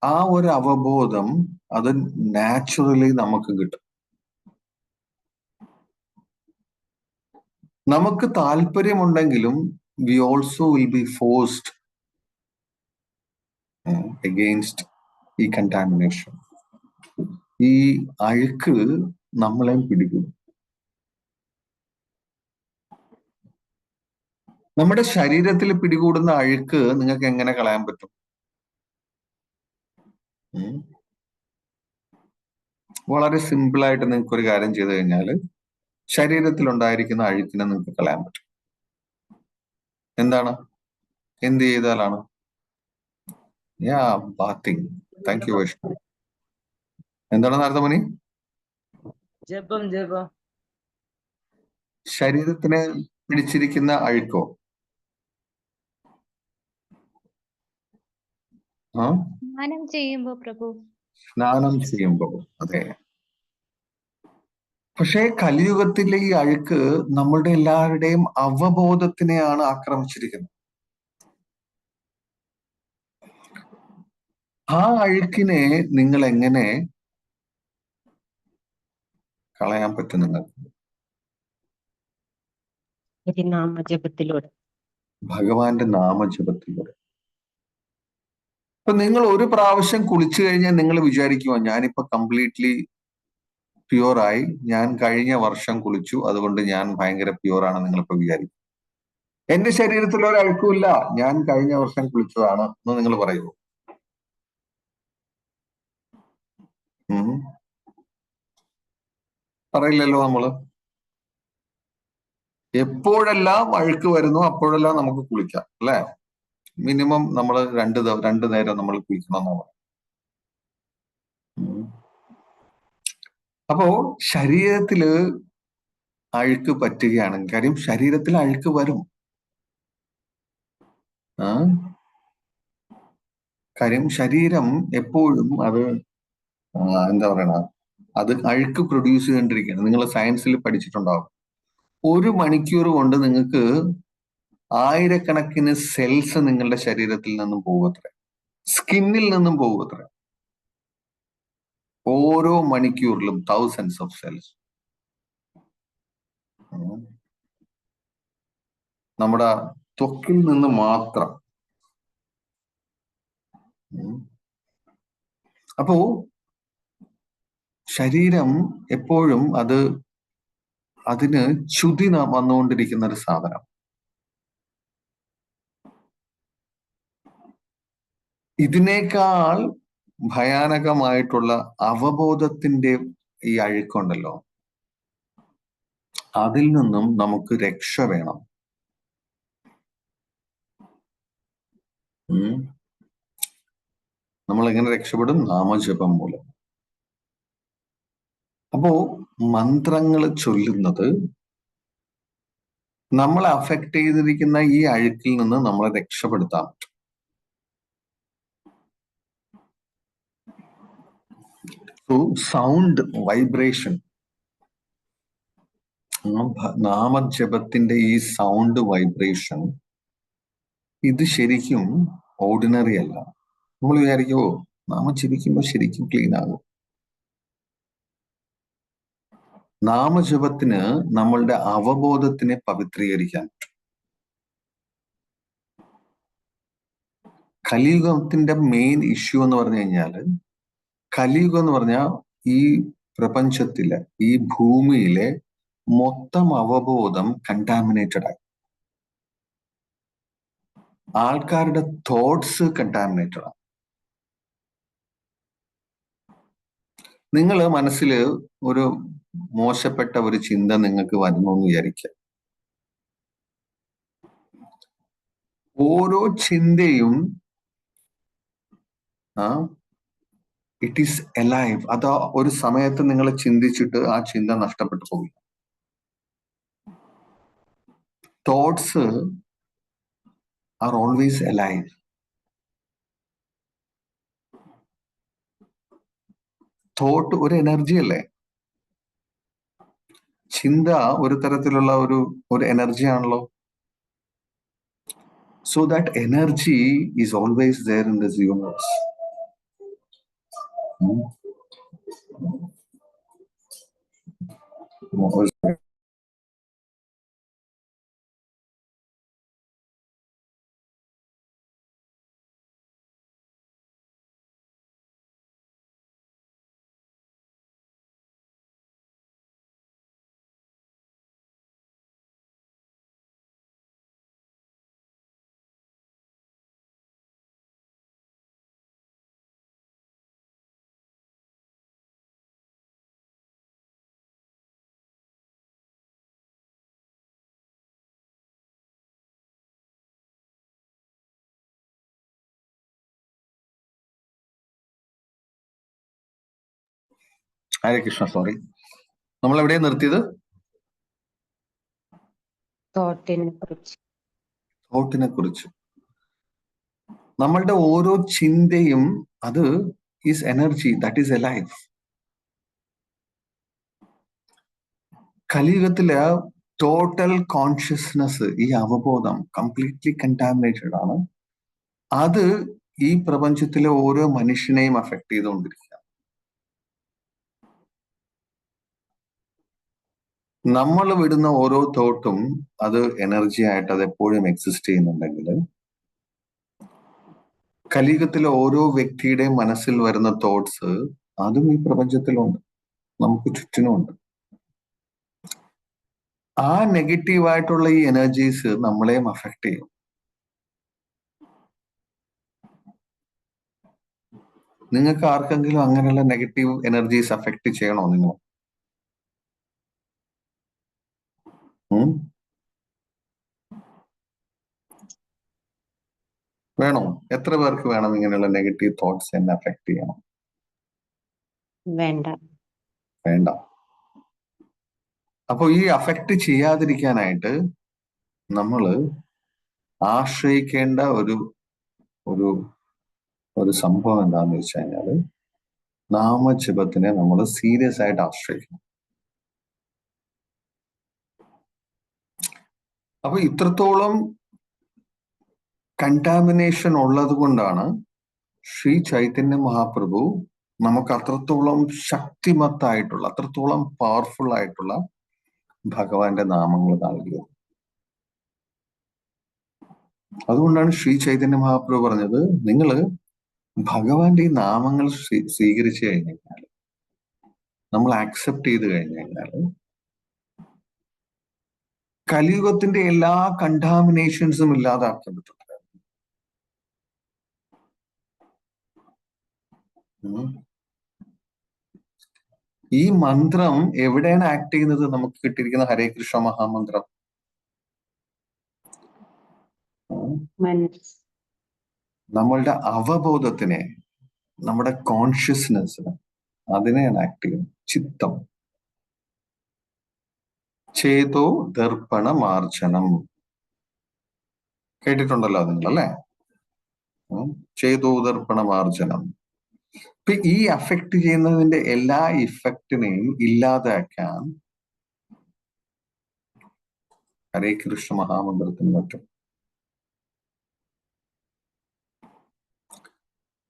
ആ ഒരു അവബോധം അത് നാച്ചുറലി നമുക്ക് കിട്ടും. നമുക്ക് താല്പര്യമുണ്ടെങ്കിലും we also will be forced against ഈ കണ്ടാമിനേഷൻ. ഈ അഴുക്ക് നമ്മളെ പിടിക്കും. നമ്മുടെ ശരീരത്തിൽ പിടികൂടുന്ന അഴുക്ക് നിങ്ങൾക്ക് എങ്ങനെ കളയാൻ പറ്റും? വളരെ സിമ്പിൾ ആയിട്ട് നിങ്ങൾക്ക് ഒരു കാര്യം ചെയ്തു കഴിഞ്ഞാൽ ശരീരത്തിൽ ഉണ്ടായിരിക്കുന്ന അഴുക്കിനെ നിങ്ങൾക്ക് കളയാൻ പറ്റും. എന്താണ്? എന്ത് ചെയ്താലാണ്? ബാത്തിങ്. Thank you Vaishnav. എന്താണ് നാരദമുനി? ജപം. ശരീരത്തിനെ പിടിച്ചിരിക്കുന്ന അഴുക്കോ? സ്നാനം ചെയ്യുമ്പോ പ്രഭു. സ്നാനം ചെയ്യുമ്പോ, അതെ. പക്ഷേ കലിയുഗത്തിലെ ഈ അഴുക്ക് നമ്മളുടെ എല്ലാവരുടെയും അവബോധത്തിനെയാണ് ആക്രമിച്ചിരിക്കുന്നത്. ആ അഴുക്കിനെ നിങ്ങൾ എങ്ങനെ കളയാൻ പറ്റും നിങ്ങൾക്ക്? നാമജപത്തിലൂടെ, ഭഗവാന്റെ നാമജപത്തിലൂടെ. അപ്പൊ നിങ്ങൾ ഒരു പ്രാവശ്യം കുളിച്ചു കഴിഞ്ഞാൽ നിങ്ങൾ വിചാരിക്കുമോ ഞാനിപ്പോ കംപ്ലീറ്റ്ലി പ്യുവറായി, ഞാൻ കഴിഞ്ഞ വർഷം കുളിച്ചു അതുകൊണ്ട് ഞാൻ ഭയങ്കര പ്യുവറാണ് നിങ്ങളിപ്പോ വിചാരിക്കും? എന്റെ ശരീരത്തിൽ ഒരു അഴുക്കുമില്ല, ഞാൻ കഴിഞ്ഞ വർഷം കുളിച്ചതാണ് എന്ന് നിങ്ങൾ പറയുമോ? പറയില്ലല്ലോ. നമ്മള് എപ്പോഴെല്ലാം അഴുക്ക് വരുന്നു അപ്പോഴെല്ലാം നമുക്ക് കുളിക്കാം, അല്ലെ? മിനിമം നമ്മൾ രണ്ടു നേരം നമ്മൾ കുളിക്കണമെന്നാണ്. അപ്പോ ശരീരത്തില് അഴുക്ക് പറ്റുകയാണെങ്കിൽ, കാര്യം ശരീരത്തിൽ അഴുക്ക് വരും. കാര്യം ശരീരം എപ്പോഴും അത് എന്താ പറയണ, അത് അഴുക്ക് പ്രൊഡ്യൂസ് ചെയ്തുകൊണ്ടിരിക്കുകയാണ്. നിങ്ങൾ സയൻസിൽ പഠിച്ചിട്ടുണ്ടാവും. 1 മണിക്കൂർ കൊണ്ട് നിങ്ങൾക്ക് 1000കണക്കിന് സെൽസ് നിങ്ങളുടെ ശരീരത്തിൽ നിന്നും പോകത്രേ, സ്കിന്നിൽ നിന്നും പോകത്രേ. ഓരോ മണിക്കൂറിലും thousands of cells. നമ്മുടെ ത്വക്കിൽ നിന്ന് മാത്രം. അപ്പോ ശരീരം എപ്പോഴും അതിന് ചുതി വന്നുകൊണ്ടിരിക്കുന്ന ഒരു സാധനം. ഇതിനേക്കാൾ ഭയാനകമായിട്ടുള്ള അവബോധത്തിന്റെ ഈ അഴുക്കുണ്ടല്ലോ, അതിൽ നിന്നും നമുക്ക് രക്ഷ വേണം. നമ്മൾ എങ്ങനെ രക്ഷപ്പെടും? നാമജപം മൂലം. അപ്പോ മന്ത്രങ്ങൾ ചൊല്ലുന്നത് നമ്മളെ അഫക്ട് ചെയ്തിരിക്കുന്ന ഈ അഴുക്കിൽ നിന്ന് നമ്മളെ രക്ഷപ്പെടുത്താൻ പറ്റും. സോ സൗണ്ട് വൈബ്രേഷൻ, നാമജപത്തിന്റെ ഈ സൗണ്ട് വൈബ്രേഷൻ, ഇത് ശരിക്കും ഓർഡിനറി അല്ല. നമ്മൾ വിചാരിക്കുമോ നാമം ജപിക്കുമ്പോൾ ശരിക്കും ക്ലീൻ ആകും? നാമജപത്തിന് നമ്മളുടെ അവബോധത്തിനെ പവിത്രീകരിക്കാൻ പറ്റും. കലിയുഗത്തിന്റെ മെയിൻ ഇഷ്യൂ എന്ന് പറഞ്ഞു കഴിഞ്ഞാൽ, കലിയുഗം എന്ന് പറഞ്ഞാൽ ഈ പ്രപഞ്ചത്തിലെ, ഈ ഭൂമിയിലെ മൊത്തം അവബോധം കണ്ടാമിനേറ്റഡ് ആയി. ആൾക്കാരുടെ തോട്ട്സ് കണ്ടാമിനേറ്റഡ് ആണ്. നിങ്ങൾ മനസ്സിൽ ഒരു മോശപ്പെട്ട ഒരു ചിന്ത നിങ്ങൾക്ക് വരുന്നു എന്ന് വിചാരിക്കുക. ഓരോ ചിന്തയും ഇറ്റ് ഈസ് എലൈവ്. അത് ഒരു സമയത്ത് നിങ്ങൾ ചിന്തിച്ചിട്ട് ആ ചിന്ത നഷ്ടപ്പെട്ടു പോകില്ല. Thoughts are always alive. Thought ഒരു എനർജി അല്ലേ? ചിന്ത ഒരു തരത്തിലുള്ള ഒരു എനർജി ആണല്ലോ. So that energy is always there in this universe. Hare Krishna. Sorry, നമ്മൾ എവിടെയാ നിർത്തിയത്? തോട്ടിനെ കുറിച്ച്. നമ്മളുടെ ഓരോ ചിന്തയും അത് is energy that is alive. കലിയുഗത്തിലെ ടോട്ടൽ കോൺഷ്യസ്നെസ്, ഈ അവബോധം കംപ്ലീറ്റ്ലി കണ്ടാമിനേറ്റഡ് ആണ്. അത് ഈ പ്രപഞ്ചത്തിലെ ഓരോ മനുഷ്യനെയും അഫക്ട് ചെയ്തുകൊണ്ടിരിക്കുക. നമ്മൾ വിടുന്ന ഓരോ തോട്ടും അത് എനർജി ആയിട്ട് അത് എപ്പോഴും എക്സിസ്റ്റ് ചെയ്യുന്നുണ്ടെങ്കിൽ, കലിയുഗത്തിലെ ഓരോ വ്യക്തിയുടെയും മനസ്സിൽ വരുന്ന തോട്ട്സ് അതും ഈ പ്രപഞ്ചത്തിലുണ്ട്, നമുക്ക് ചുറ്റിനുമുണ്ട്. ആ നെഗറ്റീവായിട്ടുള്ള ഈ എനർജീസ് നമ്മളെയും അഫക്ട് ചെയ്യും. നിങ്ങൾക്ക് ആർക്കെങ്കിലും അങ്ങനെയുള്ള നെഗറ്റീവ് എനർജീസ് അഫക്ട് ചെയ്യണോ നിങ്ങൾ? വേണോ? എത്ര പേർക്ക് വേണം ഇങ്ങനെയുള്ള നെഗറ്റീവ് തോട്ട്സ് എന്നെ അഫക്ട് ചെയ്യണം? വേണ്ട. അപ്പൊ ഈ അഫക്ട് ചെയ്യാതിരിക്കാനായിട്ട് നമ്മൾ ആശ്രയിക്കേണ്ട ഒരു ഒരു ഒരു സംഭവം എന്താന്ന് വെച്ച് കഴിഞ്ഞാല്, നാമജപത്തിനെ നമ്മൾ സീരിയസ് ആയിട്ട് ആശ്രയിക്കണം. അപ്പൊ ഇത്രത്തോളം കണ്ടാമിനേഷൻ ഉള്ളത് കൊണ്ടാണ് ശ്രീ ചൈതന്യ മഹാപ്രഭു നമുക്ക് അത്രത്തോളം ശക്തിമത്തായിട്ടുള്ള, അത്രത്തോളം പവർഫുൾ ആയിട്ടുള്ള ഭഗവാന്റെ നാമങ്ങൾ നൽകിയത്. അതുകൊണ്ടാണ് ശ്രീ ചൈതന്യ മഹാപ്രഭു പറഞ്ഞത്, നിങ്ങൾ ഭഗവാന്റെ ഈ നാമങ്ങൾ സ്വീകരിച്ചു കഴിഞ്ഞു കഴിഞ്ഞാൽ, നമ്മൾ ആക്സെപ്റ്റ് ചെയ്ത് കഴിഞ്ഞു കഴിഞ്ഞാൽ, കലിയുഗത്തിന്റെ എല്ലാ കണ്ടാമിനേഷൻസും ഇല്ലാതാക്കാൻ പറ്റും. ഈ മന്ത്രം എവിടെയാണ് ആക്ട് ചെയ്യുന്നത്? നമുക്ക് കിട്ടിയിരിക്കുന്ന ഹരേ കൃഷ്ണ മഹാമന്ത്രം നമ്മളുടെ അവബോധത്തിനെ, നമ്മുടെ കോൺഷ്യസ്നെസ്സിനെ, അതിനെയാണ് ആക്ട് ചെയ്യുന്നത്. ചിത്തം. ചേതോ ദർപ്പണ മാർജനം കേട്ടിട്ടുണ്ടല്ലോ നിങ്ങൾ, അല്ലെ? ചേതോ ദർപ്പണ മാർജനം. ഇപ്പൊ ഈ അഫക്ട് ചെയ്യുന്നതിന്റെ എല്ലാ ഇഫക്റ്റിനെയും ഇല്ലാതാക്കാൻ ഹരേ കൃഷ്ണ മഹാമന്ത്രത്തിന് പറ്റും.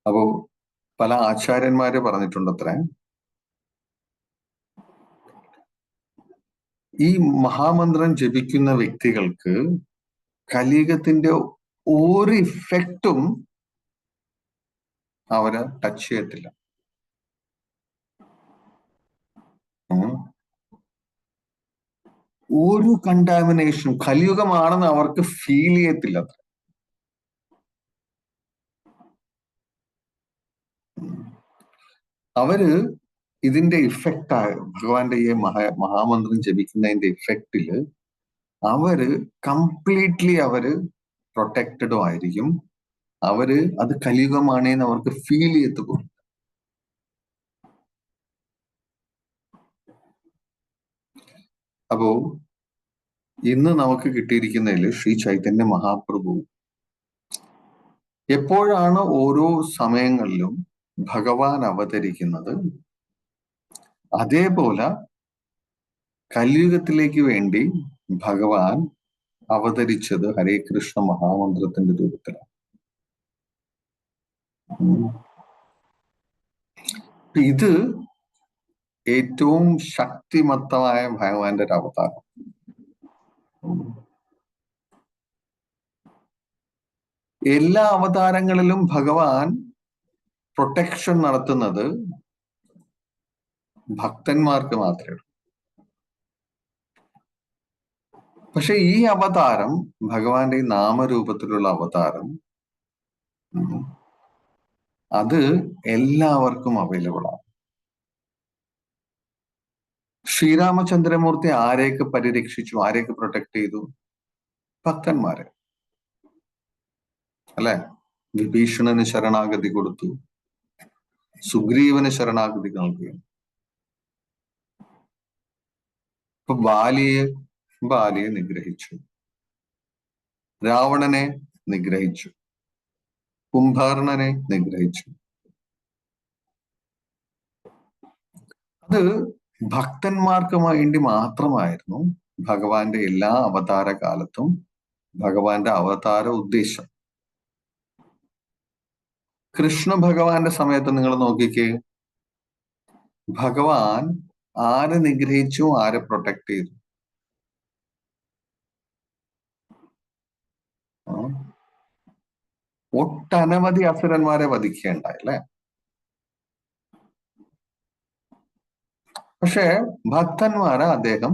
അപ്പോ പല ആചാര്യന്മാര് പറഞ്ഞിട്ടുണ്ടത്രേ, ഈ മഹാമന്ത്രം ജപിക്കുന്ന വ്യക്തികൾക്ക് കലിയുഗത്തിന്റെ ഒരു ഇഫക്റ്റും അവരെ ടച്ച് ചെയ്യത്തില്ല. ഉം. ഒരു കണ്ടാമിനേഷനും കലിയുഗമാണെന്ന് അവർക്ക് ഫീൽ ചെയ്യത്തില്ല. അവര് ഇതിന്റെ ഇഫക്റ്റ് ഭഗവാന്റെ ഈ മഹാമന്ത്രം ജപിക്കുന്നതിന്റെ ഇഫക്റ്റില് അവര് കംപ്ലീറ്റ്ലി അവര് പ്രൊട്ടക്റ്റഡും ആയിരിക്കും. അവര് അത് കലിയുഗമാണേന്ന് അവർക്ക് ഫീൽ ചെയ്യത്തുള്ളൂ. അപ്പോ ഇന്ന് നമുക്ക് കിട്ടിയിരിക്കുന്നതിൽ ശ്രീ ചൈതന്യ മഹാപ്രഭു എപ്പോഴാണ് ഓരോ സമയങ്ങളിലും ഭഗവാൻ അവതരിക്കുന്നത്, അതേപോലെ കലിയുഗത്തിലേക്ക് വേണ്ടി ഭഗവാൻ അവതരിച്ചത് ഹരേ കൃഷ്ണ മഹാമന്ത്രത്തിന്റെ രൂപത്തിലാണ്. ഇത് ഏറ്റവും ശക്തിമത്തമായ ഭഗവാന്റെ ഒരു അവതാരം. എല്ലാ അവതാരങ്ങളിലും ഭഗവാൻ പ്രൊട്ടക്ഷൻ നടത്തുന്നത് ഭക്തന്മാർക്ക് മാത്രമേ ഉള്ളൂ. പക്ഷെ ഈ അവതാരം, ഭഗവാന്റെ ഈ നാമരൂപത്തിലുള്ള അവതാരം, അത് എല്ലാവർക്കും അവൈലബിൾ ആണ്. ശ്രീരാമചന്ദ്രമൂർത്തി ആരെയൊക്കെ പരിരക്ഷിച്ചു, ആരെയൊക്കെ പ്രൊട്ടക്ട് ചെയ്തു? ഭക്തന്മാരെ, അല്ലെ? വിഭീഷണന് ശരണാഗതി കൊടുത്തു, സുഗ്രീവന് ശരണാഗതി നൽകുകയും. ഇപ്പൊ ബാലിയെ നിഗ്രഹിച്ചു, രാവണനെ നിഗ്രഹിച്ചു, കുംഭകർണനെ നിഗ്രഹിച്ചു. അത് ഭക്തന്മാർക്ക് വേണ്ടി മാത്രമായിരുന്നു ഭഗവാന്റെ എല്ലാ അവതാര കാലത്തും ഭഗവാന്റെ അവതാര ഉദ്ദേശം. കൃഷ്ണ ഭഗവാന്റെ സമയത്ത് നിങ്ങൾ നോക്കിക്കേ, ഭഗവാൻ ആരെ നിഗ്രഹിച്ചു, ആരെ പ്രൊട്ടക്ട് ചെയ്തു? ഒട്ടനവധി അസുരന്മാരെ വധിക്കുകയുണ്ടായി, അല്ലെ? പക്ഷെ ഭക്തന്മാരെ അദ്ദേഹം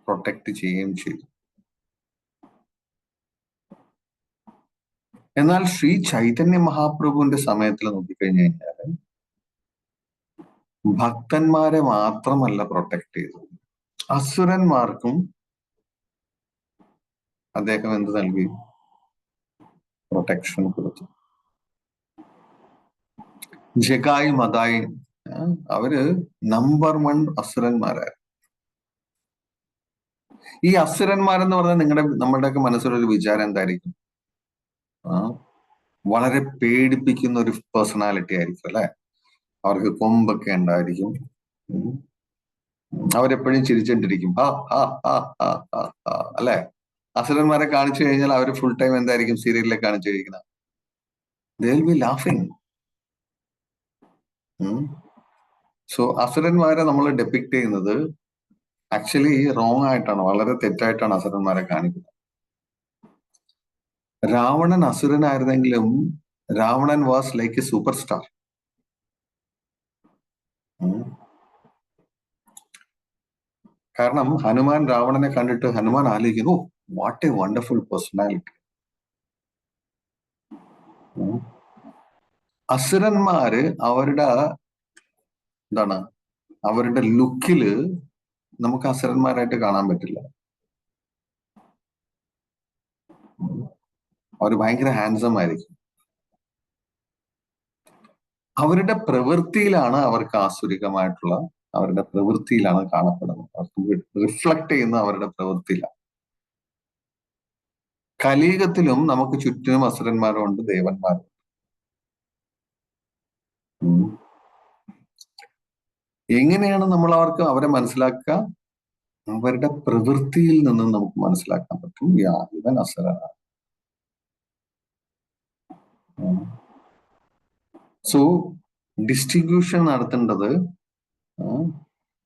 പ്രൊട്ടക്ട് ചെയ്യുകയും ചെയ്തു. എന്നാൽ ശ്രീ ചൈതന്യ മഹാപ്രഭുവിന്റെ സമയത്തിൽ നോക്കിക്കഴിഞ്ഞു കഴിഞ്ഞാല് ഭക്തന്മാരെ മാത്രമല്ല പ്രൊട്ടക്ട് ചെയ്തത്, അസുരന്മാർക്കും അദ്ദേഹം എന്ത് നൽകി? പ്രൊട്ടക്ഷൻ കൊടുത്തു. ജഗായി മതായി അവര് നമ്പർ 1 അസുരന്മാരായിരുന്നു. ഈ അസുരന്മാരെന്ന് പറഞ്ഞാൽ നമ്മുടെയൊക്കെ മനസ്സിലൊരു വിചാരം എന്തായിരിക്കും? വളരെ പേടിപ്പിക്കുന്ന ഒരു പേഴ്സണാലിറ്റി ആയിരിക്കും, അല്ലെ? അവർക്ക് കൊമ്പൊക്കെ ഉണ്ടായിരിക്കും, അവരെപ്പോഴും ചിരിച്ചോണ്ടിരിക്കും, അല്ലെ? അസുരന്മാരെ കാണിച്ചു കഴിഞ്ഞാൽ അവർ ഫുൾ ടൈം എന്തായിരിക്കും സീരിയലിലെ കാണിച്ചു കഴിക്കുന്നത്? they will be laughing. So അസുരന്മാരെ നമ്മൾ ഡെപിക്ട് ചെയ്യുന്നത് ആക്ച്വലി റോങ് ആയിട്ടാണ്, വളരെ തെറ്റായിട്ടാണ് അസുരന്മാരെ കാണിക്കുന്നത്. രാവണൻ അസുരനായിരുന്നെങ്കിലും Ravan was like a super star. കാരണം ഹനുമാൻ രാവണനെ കണ്ടിട്ട് ഹനുമാൻ ആലോചിക്കുന്നു, വാട്ട് എ വണ്ടർഫുൾ പേഴ്സണാലിറ്റി. അസുരന്മാര് അവരുടെ ലുക്കില് നമുക്ക് അസുരന്മാരായിട്ട് കാണാൻ പറ്റില്ല. അവർ ഭയങ്കര ഹാൻസം ആയിരിക്കും. അവരുടെ പ്രവൃത്തിയിലാണ് അവർക്ക് ആസുരികമായിട്ടുള്ള അവരുടെ പ്രവൃത്തിയിലാണ് കാണപ്പെടുന്നത്. അവർക്ക് റിഫ്ലക്ട് ചെയ്യുന്ന അവരുടെ പ്രവൃത്തിയിലാണ്. കലിയുഗത്തിലും നമുക്ക് ചുറ്റിനും അസുരന്മാരുണ്ട്, ദേവന്മാരുണ്ട്. എങ്ങനെയാണ് നമ്മൾ അവരെ മനസ്സിലാക്കുക? അവരുടെ പ്രവൃത്തിയിൽ നിന്നും നമുക്ക് മനസ്സിലാക്കാൻ പറ്റും, ഇവൻ അസുരനാണ്. സോ ഡിസ്ട്രിബ്യൂഷൻ നടത്തേണ്ടത്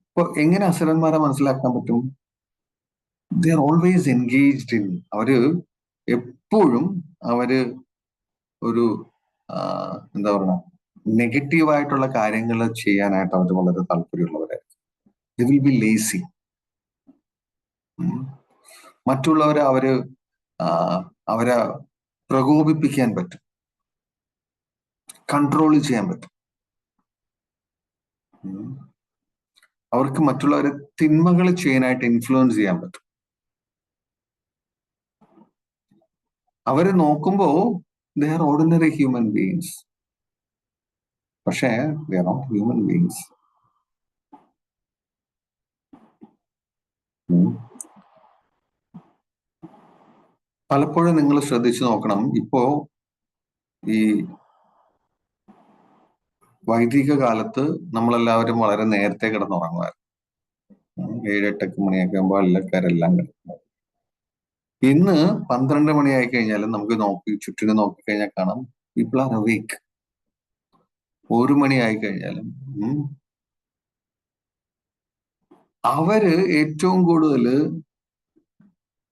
ഇപ്പൊ എങ്ങനെ അസുരന്മാരെ മനസ്സിലാക്കാൻ പറ്റും? ദേ ആർ ഓൾവേസ് എൻഗേജ്ഡ് ഇൻ, അവര് എപ്പോഴും ഒരു എന്താ പറയുക, നെഗറ്റീവായിട്ടുള്ള കാര്യങ്ങൾ ചെയ്യാനായിട്ട് അവർ വളരെ താല്പര്യമുള്ളവരായിരിക്കും. They will be lazy. മറ്റുള്ളവരെ അവരെ പ്രകോപിപ്പിക്കാൻ പറ്റും, കൺട്രോൾ ചെയ്യാൻ പറ്റും. അവർക്ക് മറ്റുള്ളവരെ തിന്മകൾ ചെയ്യാനായിട്ട് ഇൻഫ്ലുവൻസ് ചെയ്യാൻ പറ്റും. അവരെ നോക്കുമ്പോ they are ordinary human beings, പക്ഷേ they are not human beings. പലപ്പോഴും നിങ്ങൾ ശ്രദ്ധിച്ചു നോക്കണം, ഇപ്പോ ഈ വൈദിക കാലത്ത് നമ്മളെല്ലാവരും വളരെ നേരത്തെ കിടന്നുറങ്ങുമായിരുന്നു. 7-8 മണിയൊക്കെ ആകുമ്പോൾ എല്ലാക്കാരെല്ലാം കിടക്കുന്നു. ഇന്ന് 12 മണിയായി കഴിഞ്ഞാലും നമുക്ക് ചുറ്റിനും നോക്കിക്കഴിഞ്ഞാൽ കാണാം, പീപ്പിൾ ആർ അവേക്ക്. 1 മണിയായി കഴിഞ്ഞാലും അവര് ഏറ്റവും കൂടുതൽ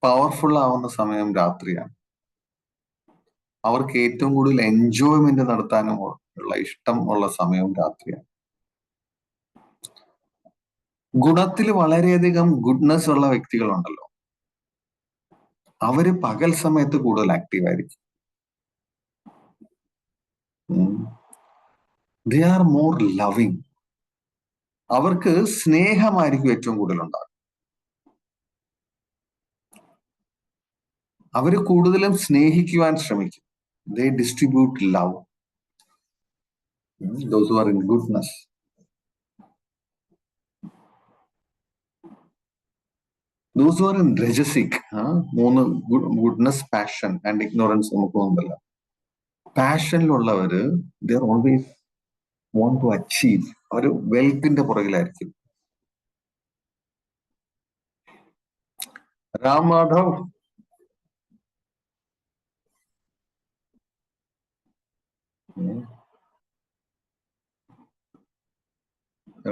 പവർഫുൾ ആവുന്ന സമയം രാത്രിയാണ്. അവർക്ക് ഏറ്റവും കൂടുതൽ എൻജോയ്മെന്റ് നടത്താനും ഉള്ള ഇഷ്ടം ഉള്ള സമയവും രാത്രിയാണ്. ഗുണത്തിൽ വളരെയധികം ഗുഡ്നെസ് ഉള്ള വ്യക്തികളുണ്ടല്ലോ, അവര് പകൽ സമയത്ത് കൂടുതൽ ആക്റ്റീവ് ആയിരിക്കും. They are more loving. അവർക്ക് സ്നേഹമായിരിക്കും ഏറ്റവും കൂടുതൽ ഉണ്ടാകും. അവര് കൂടുതലും സ്നേഹിക്കുവാൻ ശ്രമിക്കും. They distribute love. Those who are in goodness. Those who are in rajasic, goodness, passion and ignorance നമുക്ക് ഉണ്ടല്ലോ. പാഷനിലുള്ളവര് they are always want to achieve. Our വെൽത്തിന്റെ പുറകിലായിരിക്കും. Ram Madhav,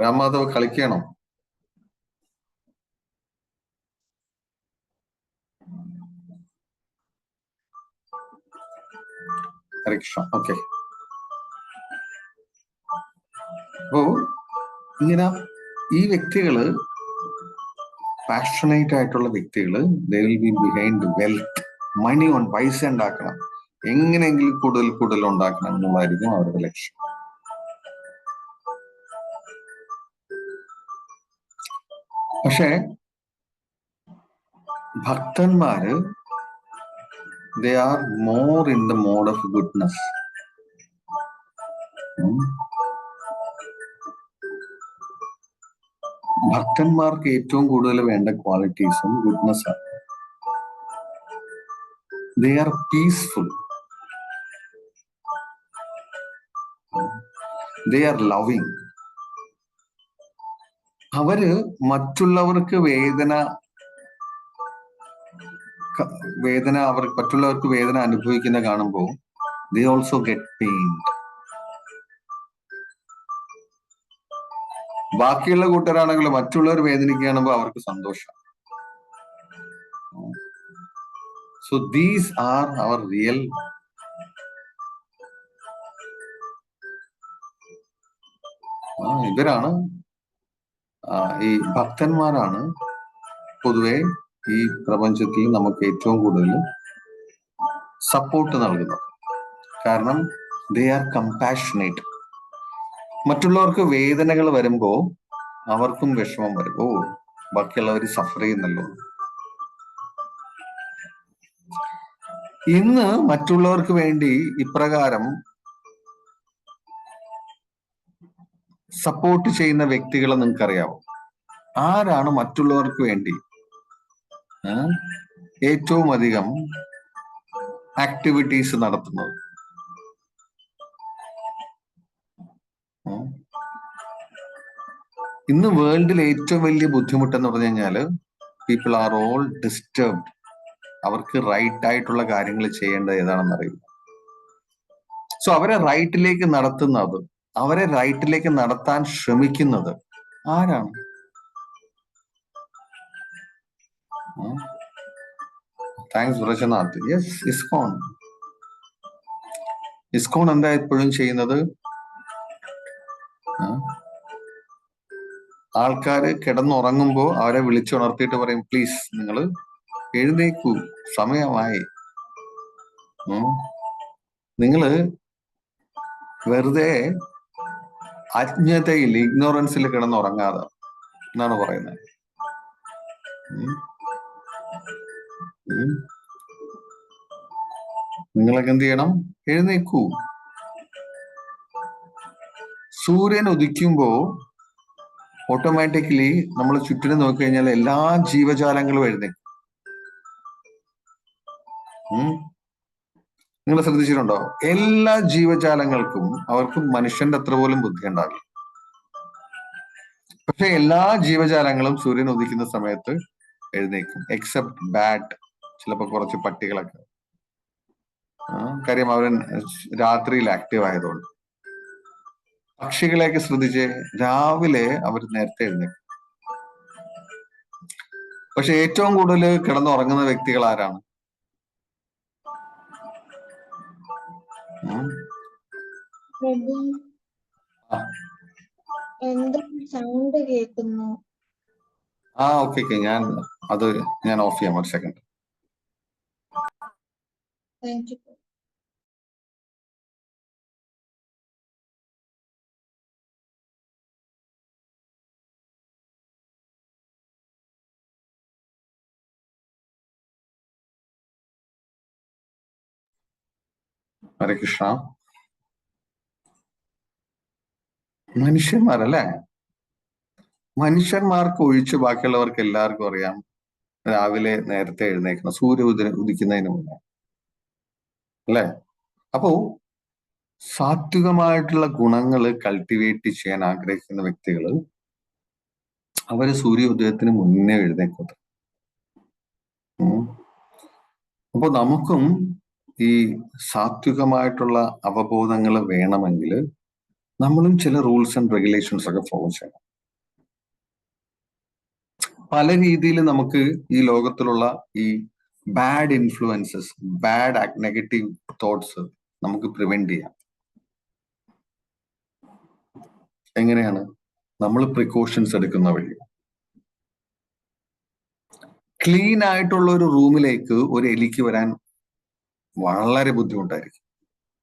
രാംമാധവ് കളിക്കണോ? Harikrishna, okay. അപ്പോ ഇങ്ങനെ ഈ വ്യക്തികള്, പാഷനേറ്റ് ആയിട്ടുള്ള വ്യക്തികള്, they will be behind wealth, money on, പൈസ ഉണ്ടാക്കണം, എങ്ങനെയെങ്കിലും കൂടുതൽ ഉണ്ടാക്കണം എന്നുള്ളതായിരിക്കും അവരുടെ ലക്ഷ്യം. പക്ഷേ ഭക്തന്മാര് they are more in the mode of goodness. ഭക്തന്മാർക്ക് ഏറ്റവും കൂടുതൽ വേണ്ട ക്വാളിറ്റീസും ഗുഡ്നെസ് ആണ്. They are peaceful. They are loving. അവര് മറ്റുള്ളവർക്ക് മറ്റുള്ളവർക്ക് വേദന അനുഭവിക്കുന്ന കാണുമ്പോൾ they also get pained. ബാക്കിയുള്ള കൂട്ടരാണെങ്കിൽ മറ്റുള്ളവർ വേദനിക്കുകയാണെങ്കിൽ അവർക്ക് സന്തോഷം. So these are our real ഇവരാണ് ഈ ഭക്തന്മാരാണ് പൊതുവെ ഈ പ്രപഞ്ചത്തിൽ നമുക്ക് ഏറ്റവും കൂടുതൽ സപ്പോർട്ട് നൽകുന്നത്. കാരണം they are compassionate. മറ്റുള്ളവർക്ക് വേദനകൾ വരുമ്പോ അവർക്കും വിഷമം വരും. ബാക്കിയുള്ളവർ സഫർ ചെയ്യുന്നല്ലോ. ഇന്ന് മറ്റുള്ളവർക്ക് വേണ്ടി ഇപ്രകാരം സപ്പോർട്ട് ചെയ്യുന്ന വ്യക്തികളെ നിങ്ങൾക്കറിയാവോ? ആരാണ് മറ്റുള്ളവർക്ക് വേണ്ടി ഏറ്റവും അധികം ആക്ടിവിറ്റീസ് നടത്തുന്നത്? ഇന്ന് വേൾഡിൽ ഏറ്റവും വലിയ ബുദ്ധിമുട്ടെന്ന് പറഞ്ഞു കഴിഞ്ഞാല് പീപ്പിൾ ആർ ഓൾ ഡിസ്റ്റർബ്ഡ്. അവർക്ക് റൈറ്റ് ആയിട്ടുള്ള കാര്യങ്ങൾ ചെയ്യേണ്ടത് ഏതാണെന്ന് അറിയില്ല. സോ അവരെ റൈറ്റിലേക്ക് നടത്താൻ ശ്രമിക്കുന്നത് ആരാണ്? താങ്ക്സ് വ്രജനാഥ്. യെസ്, ഇസ്കോൺ. ഇസ്കോൺ എന്താ എപ്പോഴും ചെയ്യുന്നത്? ആൾക്കാര് കിടന്നുറങ്ങുമ്പോ അവരെ വിളിച്ചുണർത്തിയിട്ട് പറയും, പ്ലീസ് നിങ്ങൾ എഴുന്നേക്കൂ, സമയമായി. നിങ്ങള് വെറുതെ അജ്ഞതയിൽ, ഇഗ്നോറൻസിൽ കിടന്നുറങ്ങാതെ എന്നാണ് പറയുന്നത്. നിങ്ങളൊക്കെ എന്ത് ചെയ്യണം? എഴുന്നേക്കൂ. സൂര്യൻ ഉദിക്കുമ്പോ ഓട്ടോമാറ്റിക്കലി നമ്മൾ ചുറ്റിനും നോക്കിക്കഴിഞ്ഞാൽ എല്ലാ ജീവജാലങ്ങളും എഴുന്നേക്കും. നിങ്ങൾ ശ്രദ്ധിച്ചിട്ടുണ്ടോ? എല്ലാ ജീവജാലങ്ങൾക്കും അവർക്ക് മനുഷ്യന്റെ അത്ര പോലും ബുദ്ധി ഉണ്ടാവില്ല. പക്ഷെ എല്ലാ ജീവജാലങ്ങളും സൂര്യൻ ഉദിക്കുന്ന സമയത്ത് എഴുന്നേക്കും, എക്സെപ്റ്റ് ബാറ്റ്, ചിലപ്പോ കുറച്ച് പട്ടികളൊക്കെ. കാര്യം അവൻ രാത്രിയിൽ ആക്റ്റീവ് ആയതുകൊണ്ട്. പക്ഷികളെയൊക്കെ ശ്രദ്ധിച്ച് രാവിലെ അവർ നേരത്തെ എഴുന്നേക്കും. പക്ഷെ ഏറ്റവും കൂടുതൽ കിടന്നുറങ്ങുന്ന വ്യക്തികൾ ആരാണ്? എന്തോ സൗണ്ട് കേൾക്കുന്നു. ഓക്കെ, ഞാൻ ഓഫ് ചെയ്യാം, ഒരു second. Thank you. Hare Krishna. മനുഷ്യന്മാരല്ലേ? മനുഷ്യന്മാർക്ക് ഒഴിച്ച് ബാക്കിയുള്ളവർക്ക് എല്ലാവർക്കും അറിയാം രാവിലെ നേരത്തെ എഴുന്നേക്കണം, സൂര്യ ഉദിക്കുന്നതിന് മുന്നേ, അല്ലേ? അപ്പോ സാത്വികമായിട്ടുള്ള ഗുണങ്ങൾ കൾട്ടിവേറ്റ് ചെയ്യാൻ ആഗ്രഹിക്കുന്ന വ്യക്തികൾ അവര് സൂര്യോദയത്തിന് മുന്നേ എഴുന്നേക്കുന്നത്. അപ്പൊ നമുക്കും ഈ സാത്വികമായിട്ടുള്ള അവബോധങ്ങൾ വേണമെങ്കിൽ നമ്മളും ചില റൂൾസ് ആൻഡ് റെഗുലേഷൻസ് ഒക്കെ ഫോളോ ചെയ്യണം. പല രീതിയിൽ നമുക്ക് ഈ ലോകത്തിലുള്ള ഈ ബാഡ് ഇൻഫ്ലുവൻസസ്, നെഗറ്റീവ് തോട്ട്സ് നമുക്ക് പ്രിവെന്റ് ചെയ്യാം. എങ്ങനെയാണ്? നമ്മൾ പ്രിക്കോഷൻസ് എടുക്കുന്ന വഴി. ക്ലീൻ ആയിട്ടുള്ള ഒരു റൂമിലേക്ക് ഒരു എലിക്ക് വരാൻ വളരെ ബുദ്ധിമുട്ടായിരിക്കും.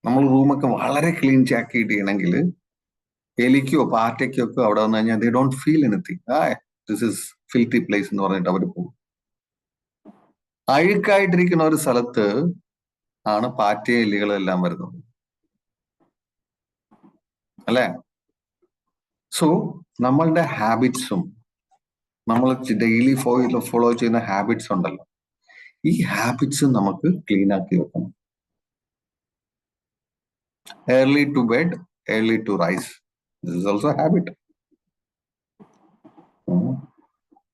നമ്മൾ റൂമൊക്കെ വളരെ ക്ലീൻ ആക്കിയിട്ട് ചെയ്യണമെങ്കിൽ എലിക്കോ പാറ്റയ്ക്കോ ഒക്കെ അവിടെ വന്നു കഴിഞ്ഞാൽ they don't feel anything. This is filthy place എന്ന് പറഞ്ഞിട്ട് അവർ പോകും. അഴുക്കായിട്ടിരിക്കുന്ന ഒരു സ്ഥലത്ത് ആണ് പാറ്റയും എലികളും എല്ലാം വരുന്നത്, അല്ലേ? സോ നമ്മളുടെ ഹാബിറ്റ്സും നമ്മൾ ഡെയിലി ഫോളോ ചെയ്യുന്ന ഹാബിറ്റ്സ് ഉണ്ടല്ലോ, ഈ ഹാബിറ്റ്സ് നമുക്ക് ക്ലീൻ ആക്കി വെക്കണം. Early to bed, early to rise, this is also habit.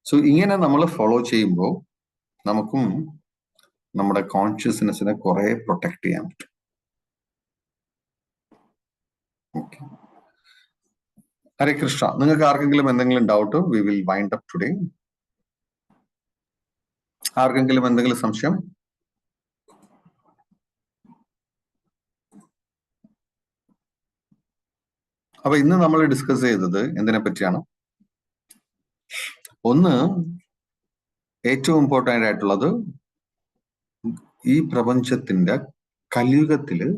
So ഇങ്ങനെ നമ്മൾ ഫോളോ ചെയ്യുമ്പോൾ നമുക്കും നമ്മുടെ കോൺഷ്യസ്നെസ്സിനെ കുറെ പ്രൊട്ടക്ട് ചെയ്യാൻ പറ്റും. ഓക്കെ, ഹരേ കൃഷ്ണ. നിങ്ങൾക്ക് ആർക്കെങ്കിലും എന്തെങ്കിലും doubt? We will wind up today. ആർക്കെങ്കിലും എന്തെങ്കിലും സംശയം? അപ്പൊ ഇന്ന് നമ്മൾ ഡിസ്കസ് ചെയ്തത് എന്തിനെ പറ്റിയാണ്? ഒന്ന്, ഏറ്റവും ഇമ്പോർട്ടൻ്റ് ആയിട്ടുള്ളത്, ഈ പ്രപഞ്ചത്തിന്റെ കലിയുഗത്തില്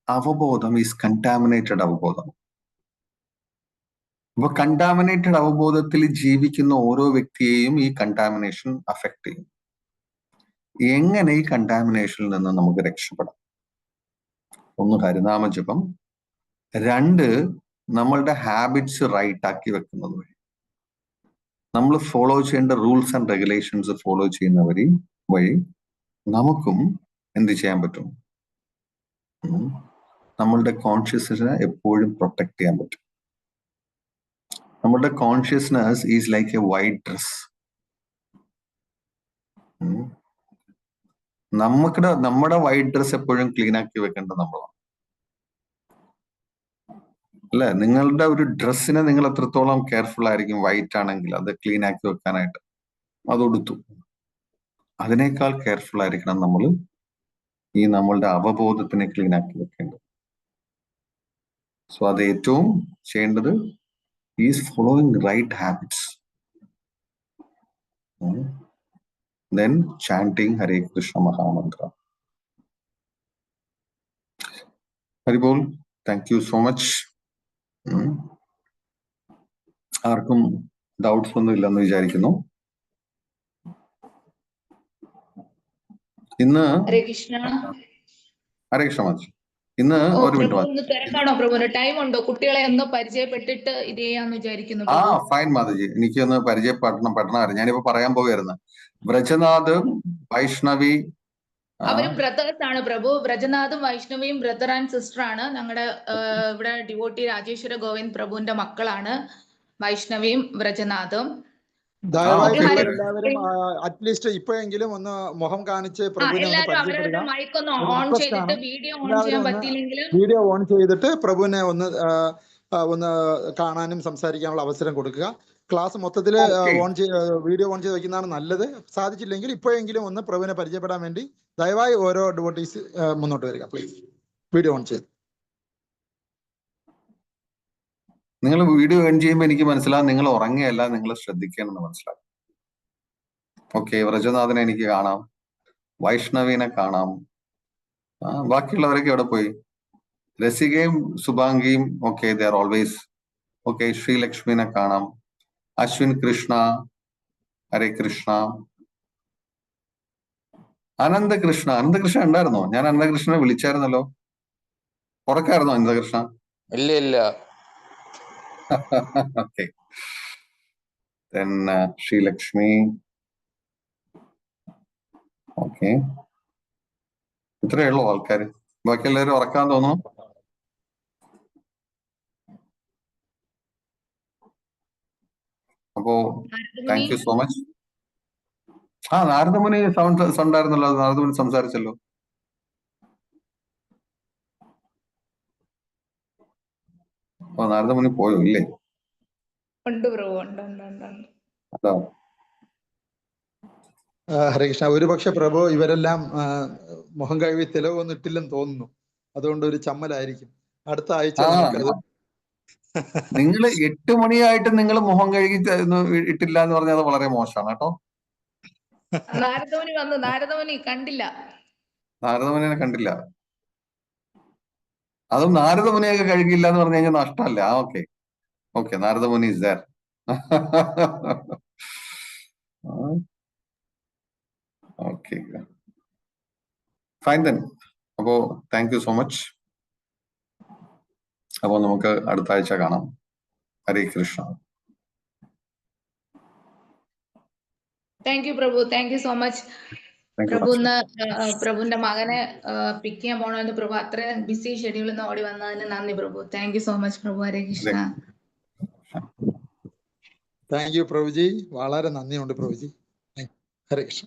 അവബോധം ഈസ് കണ്ടാമിനേറ്റഡ് അവബോധം. അപ്പൊ കണ്ടാമിനേറ്റഡ് അവബോധത്തിൽ ജീവിക്കുന്ന ഓരോ വ്യക്തിയെയും ഈ കണ്ടാമിനേഷൻ അഫക്ട് ചെയ്യും. എങ്ങനെ ഈ കണ്ടാമിനേഷനിൽ നിന്ന് നമുക്ക് രക്ഷപ്പെടാം? ഒന്ന്, ഹരിനാമജപം. രണ്ട്, നമ്മളുടെ ഹാബിറ്റ്സ് റൈറ്റ് ആക്കി വെക്കുന്നത് വഴി, നമ്മൾ ഫോളോ ചെയ്യേണ്ട റൂൾസ് ആൻഡ് റെഗുലേഷൻസ് ഫോളോ ചെയ്യുന്ന വഴി നമുക്കും എന്ത് ചെയ്യാൻ പറ്റും? നമ്മളുടെ കോൺഷ്യസ്നെസ്സിനെ എപ്പോഴും പ്രൊട്ടക്ട് ചെയ്യാൻ പറ്റും. നമ്മളുടെ consciousness is like A white dress. നമ്മുടെ വൈറ്റ് ഡ്രസ് എപ്പോഴും ക്ലീൻ ആക്കി വെക്കേണ്ടത് നമ്മളാണ്, അല്ലെ? നിങ്ങളുടെ ഒരു ഡ്രസ്സിനെ നിങ്ങൾ എത്രത്തോളം കെയർഫുൾ ആയിരിക്കും വൈറ്റ് ആണെങ്കിൽ അത് ക്ലീൻ ആക്കി വെക്കാനായിട്ട്. അതൊടുത്തു, അതിനേക്കാൾ കെയർഫുൾ ആയിരിക്കണം നമ്മൾ ഈ നമ്മളുടെ അവബോധത്തിനെ ക്ലീൻ ആക്കി വെക്കേണ്ടത്. സോ അത് ഏറ്റവും ചെയ്യേണ്ടത് is following right habits. Then chanting Hare Krishna mahamantra. Haribol, thank you so much. ആർക്കും ഡൗട്ട്സ് ഒന്നും ഇല്ലെന്ന് വിചാരിക്കുന്നു. ഇന്ന് ഹരേ കൃഷ്ണ. ഹരേ കൃഷ്ണ മാച്ച്. ഇന്ന് ഒരു പ്രഭു മിനിറ്റ് ഒന്ന് തിരക്കാണോ പ്രഭുവിന്? ടൈം ഉണ്ടോ? കുട്ടികളെ ഒന്ന് പരിചയപ്പെട്ടിട്ട് ഇത് ചെയ്യാന്ന് വിചാരിക്കുന്നു. ആ ഫൈൻ മാതാജി, എനിക്കൊന്ന് പഠനം ഞാനിപ്പോ പറയാൻ പോവുകയായിരുന്നു. വ്രജനാഥ്, വൈഷ്ണവി, അവര് ബ്രദേഴ്സ് ആണ് പ്രഭു. വ്രജനാഥും വൈഷ്ണവിയും ബ്രദർ ആൻഡ് സിസ്റ്റർ ആണ്. ഞങ്ങളുടെ ഇവിടെ ഡിവോട്ടി രാജേശ്വര ഗോവിന്ദ് പ്രഭുവിന്റെ മക്കളാണ് വൈഷ്ണവിയും വ്രജനാഥും. ദയവായി എല്ലാവരും അറ്റ്ലീസ്റ്റ് ഇപ്പോഴെങ്കിലും ഒന്ന് മുഖം കാണിച്ച് പ്രഭുവിനെ ഒന്ന് പരിചയപ്പെടുക. മൈക്കൊന്ന് ഓൺ ചെയ്തിട്ട് വീഡിയോ ഓൺ ചെയ്യാൻ പറ്റിയില്ലെങ്കിലും വീഡിയോ ഓൺ ചെയ്തിട്ട് പ്രഭുവിനെ ഒന്ന് കാണാനും സംസാരിക്കാനുള്ള അവസരം കൊടുക്കുക. ക്ലാസ് മൊത്തത്തിൽ വീഡിയോ ഓൺ ചെയ്ത് വെക്കുന്നതാണ് നല്ലത്. സാധിച്ചില്ലെങ്കിൽ ഇപ്പോഴെങ്കിലും ഒന്ന് പ്രഭുവിനെ പരിചയപ്പെടാൻ വേണ്ടി ദയവായി ഓരോ ഡിവോട്ടീസ് മുന്നോട്ട് വരിക പ്ലീസ്. വീഡിയോ ഓൺ ചെയ്ത് നിങ്ങൾ വീഡിയോ ഓൺ ചെയ്യുമ്പോൾ എനിക്ക് മനസ്സിലാവും നിങ്ങൾ ഉറങ്ങുകയല്ല, നിങ്ങൾ ശ്രദ്ധിക്കണമെന്ന് മനസ്സിലാവും. ഓക്കെ, വ്രജനാഥനെ എനിക്ക് കാണാം, വൈഷ്ണവിനെ കാണാം, ബാക്കിയുള്ളവരൊക്കെ എവിടെ പോയി? രസികയും സുഭാംഗിയും okay, they are always okay. ശ്രീലക്ഷ്മിനെ കാണാം, അശ്വിൻ കൃഷ്ണ, ഹരേ കൃഷ്ണ, അനന്തകൃഷ്ണ. അനന്തകൃഷ്ണ ഉണ്ടായിരുന്നോ? ഞാൻ അനന്തകൃഷ്ണനെ വിളിച്ചായിരുന്നല്ലോ. ഉറക്കായിരുന്നോ അനന്തകൃഷ്ണ? ഇല്ല. ഓക്കെ. then ശ്രീലക്ഷ്മി. ഓക്കെ, ഇത്രയേ ഉള്ളൂ ആൾക്കാര്. ബാക്കി എല്ലാവരും ഉറക്കാൻ തോന്നുന്നു. അപ്പോ thank you so much. Narada Muni sound ഉണ്ടായിരുന്നല്ലോ, നാരദമുനി സംസാരിച്ചല്ലോ. നാരദമുനി പോയോ? ഇല്ലേ? അതോ ഹരേ കൃഷ്ണ. ഒരുപക്ഷെ പ്രഭു ഇവരെല്ലാം മുഖം കഴുകി തെളിവൊന്നും ഇട്ടില്ലെന്ന് തോന്നുന്നു. അതുകൊണ്ട് ഒരു ചമ്മലായിരിക്കും. അടുത്ത ആഴ്ച നിങ്ങൾ 8 മണിയായിട്ട് നിങ്ങൾ മുഖം കഴുകി ഇട്ടില്ല എന്ന് പറഞ്ഞാൽ അത് വളരെ മോശമാണ് കേട്ടോ. നാരദമുനി കണ്ടില്ല. നാരദമുനിയെ കണ്ടില്ല. അതും നാരദമുനിയൊക്കെ കഴുകില്ല എന്ന് പറഞ്ഞു കഴിഞ്ഞാൽ നഷ്ടമല്ല. Okay okay, Naradamuni is there. Okay fine then. അപ്പോ താങ്ക് യു സോ മച്ച്. അപ്പോ നമുക്ക് അടുത്ത ആഴ്ച കാണാം. Hare Krishna. Thank you Prabhu, thank you so much. പ്രഭുവിന്റെ മകനെ പിക്ക് ചെയ്യാൻ പോണെന്ന് പ്രഭു അത്രയും ബിസി ഷെഡ്യൂളിൽ നിന്ന് ഓടി വന്നതിന് നന്ദി Prabhu. Thank you so much Prabhu. Hare Krishna. Thank you Prabhuji, വളരെ നന്ദിയുണ്ട് പ്രഭുജി. ഹരേ കൃഷ്ണ.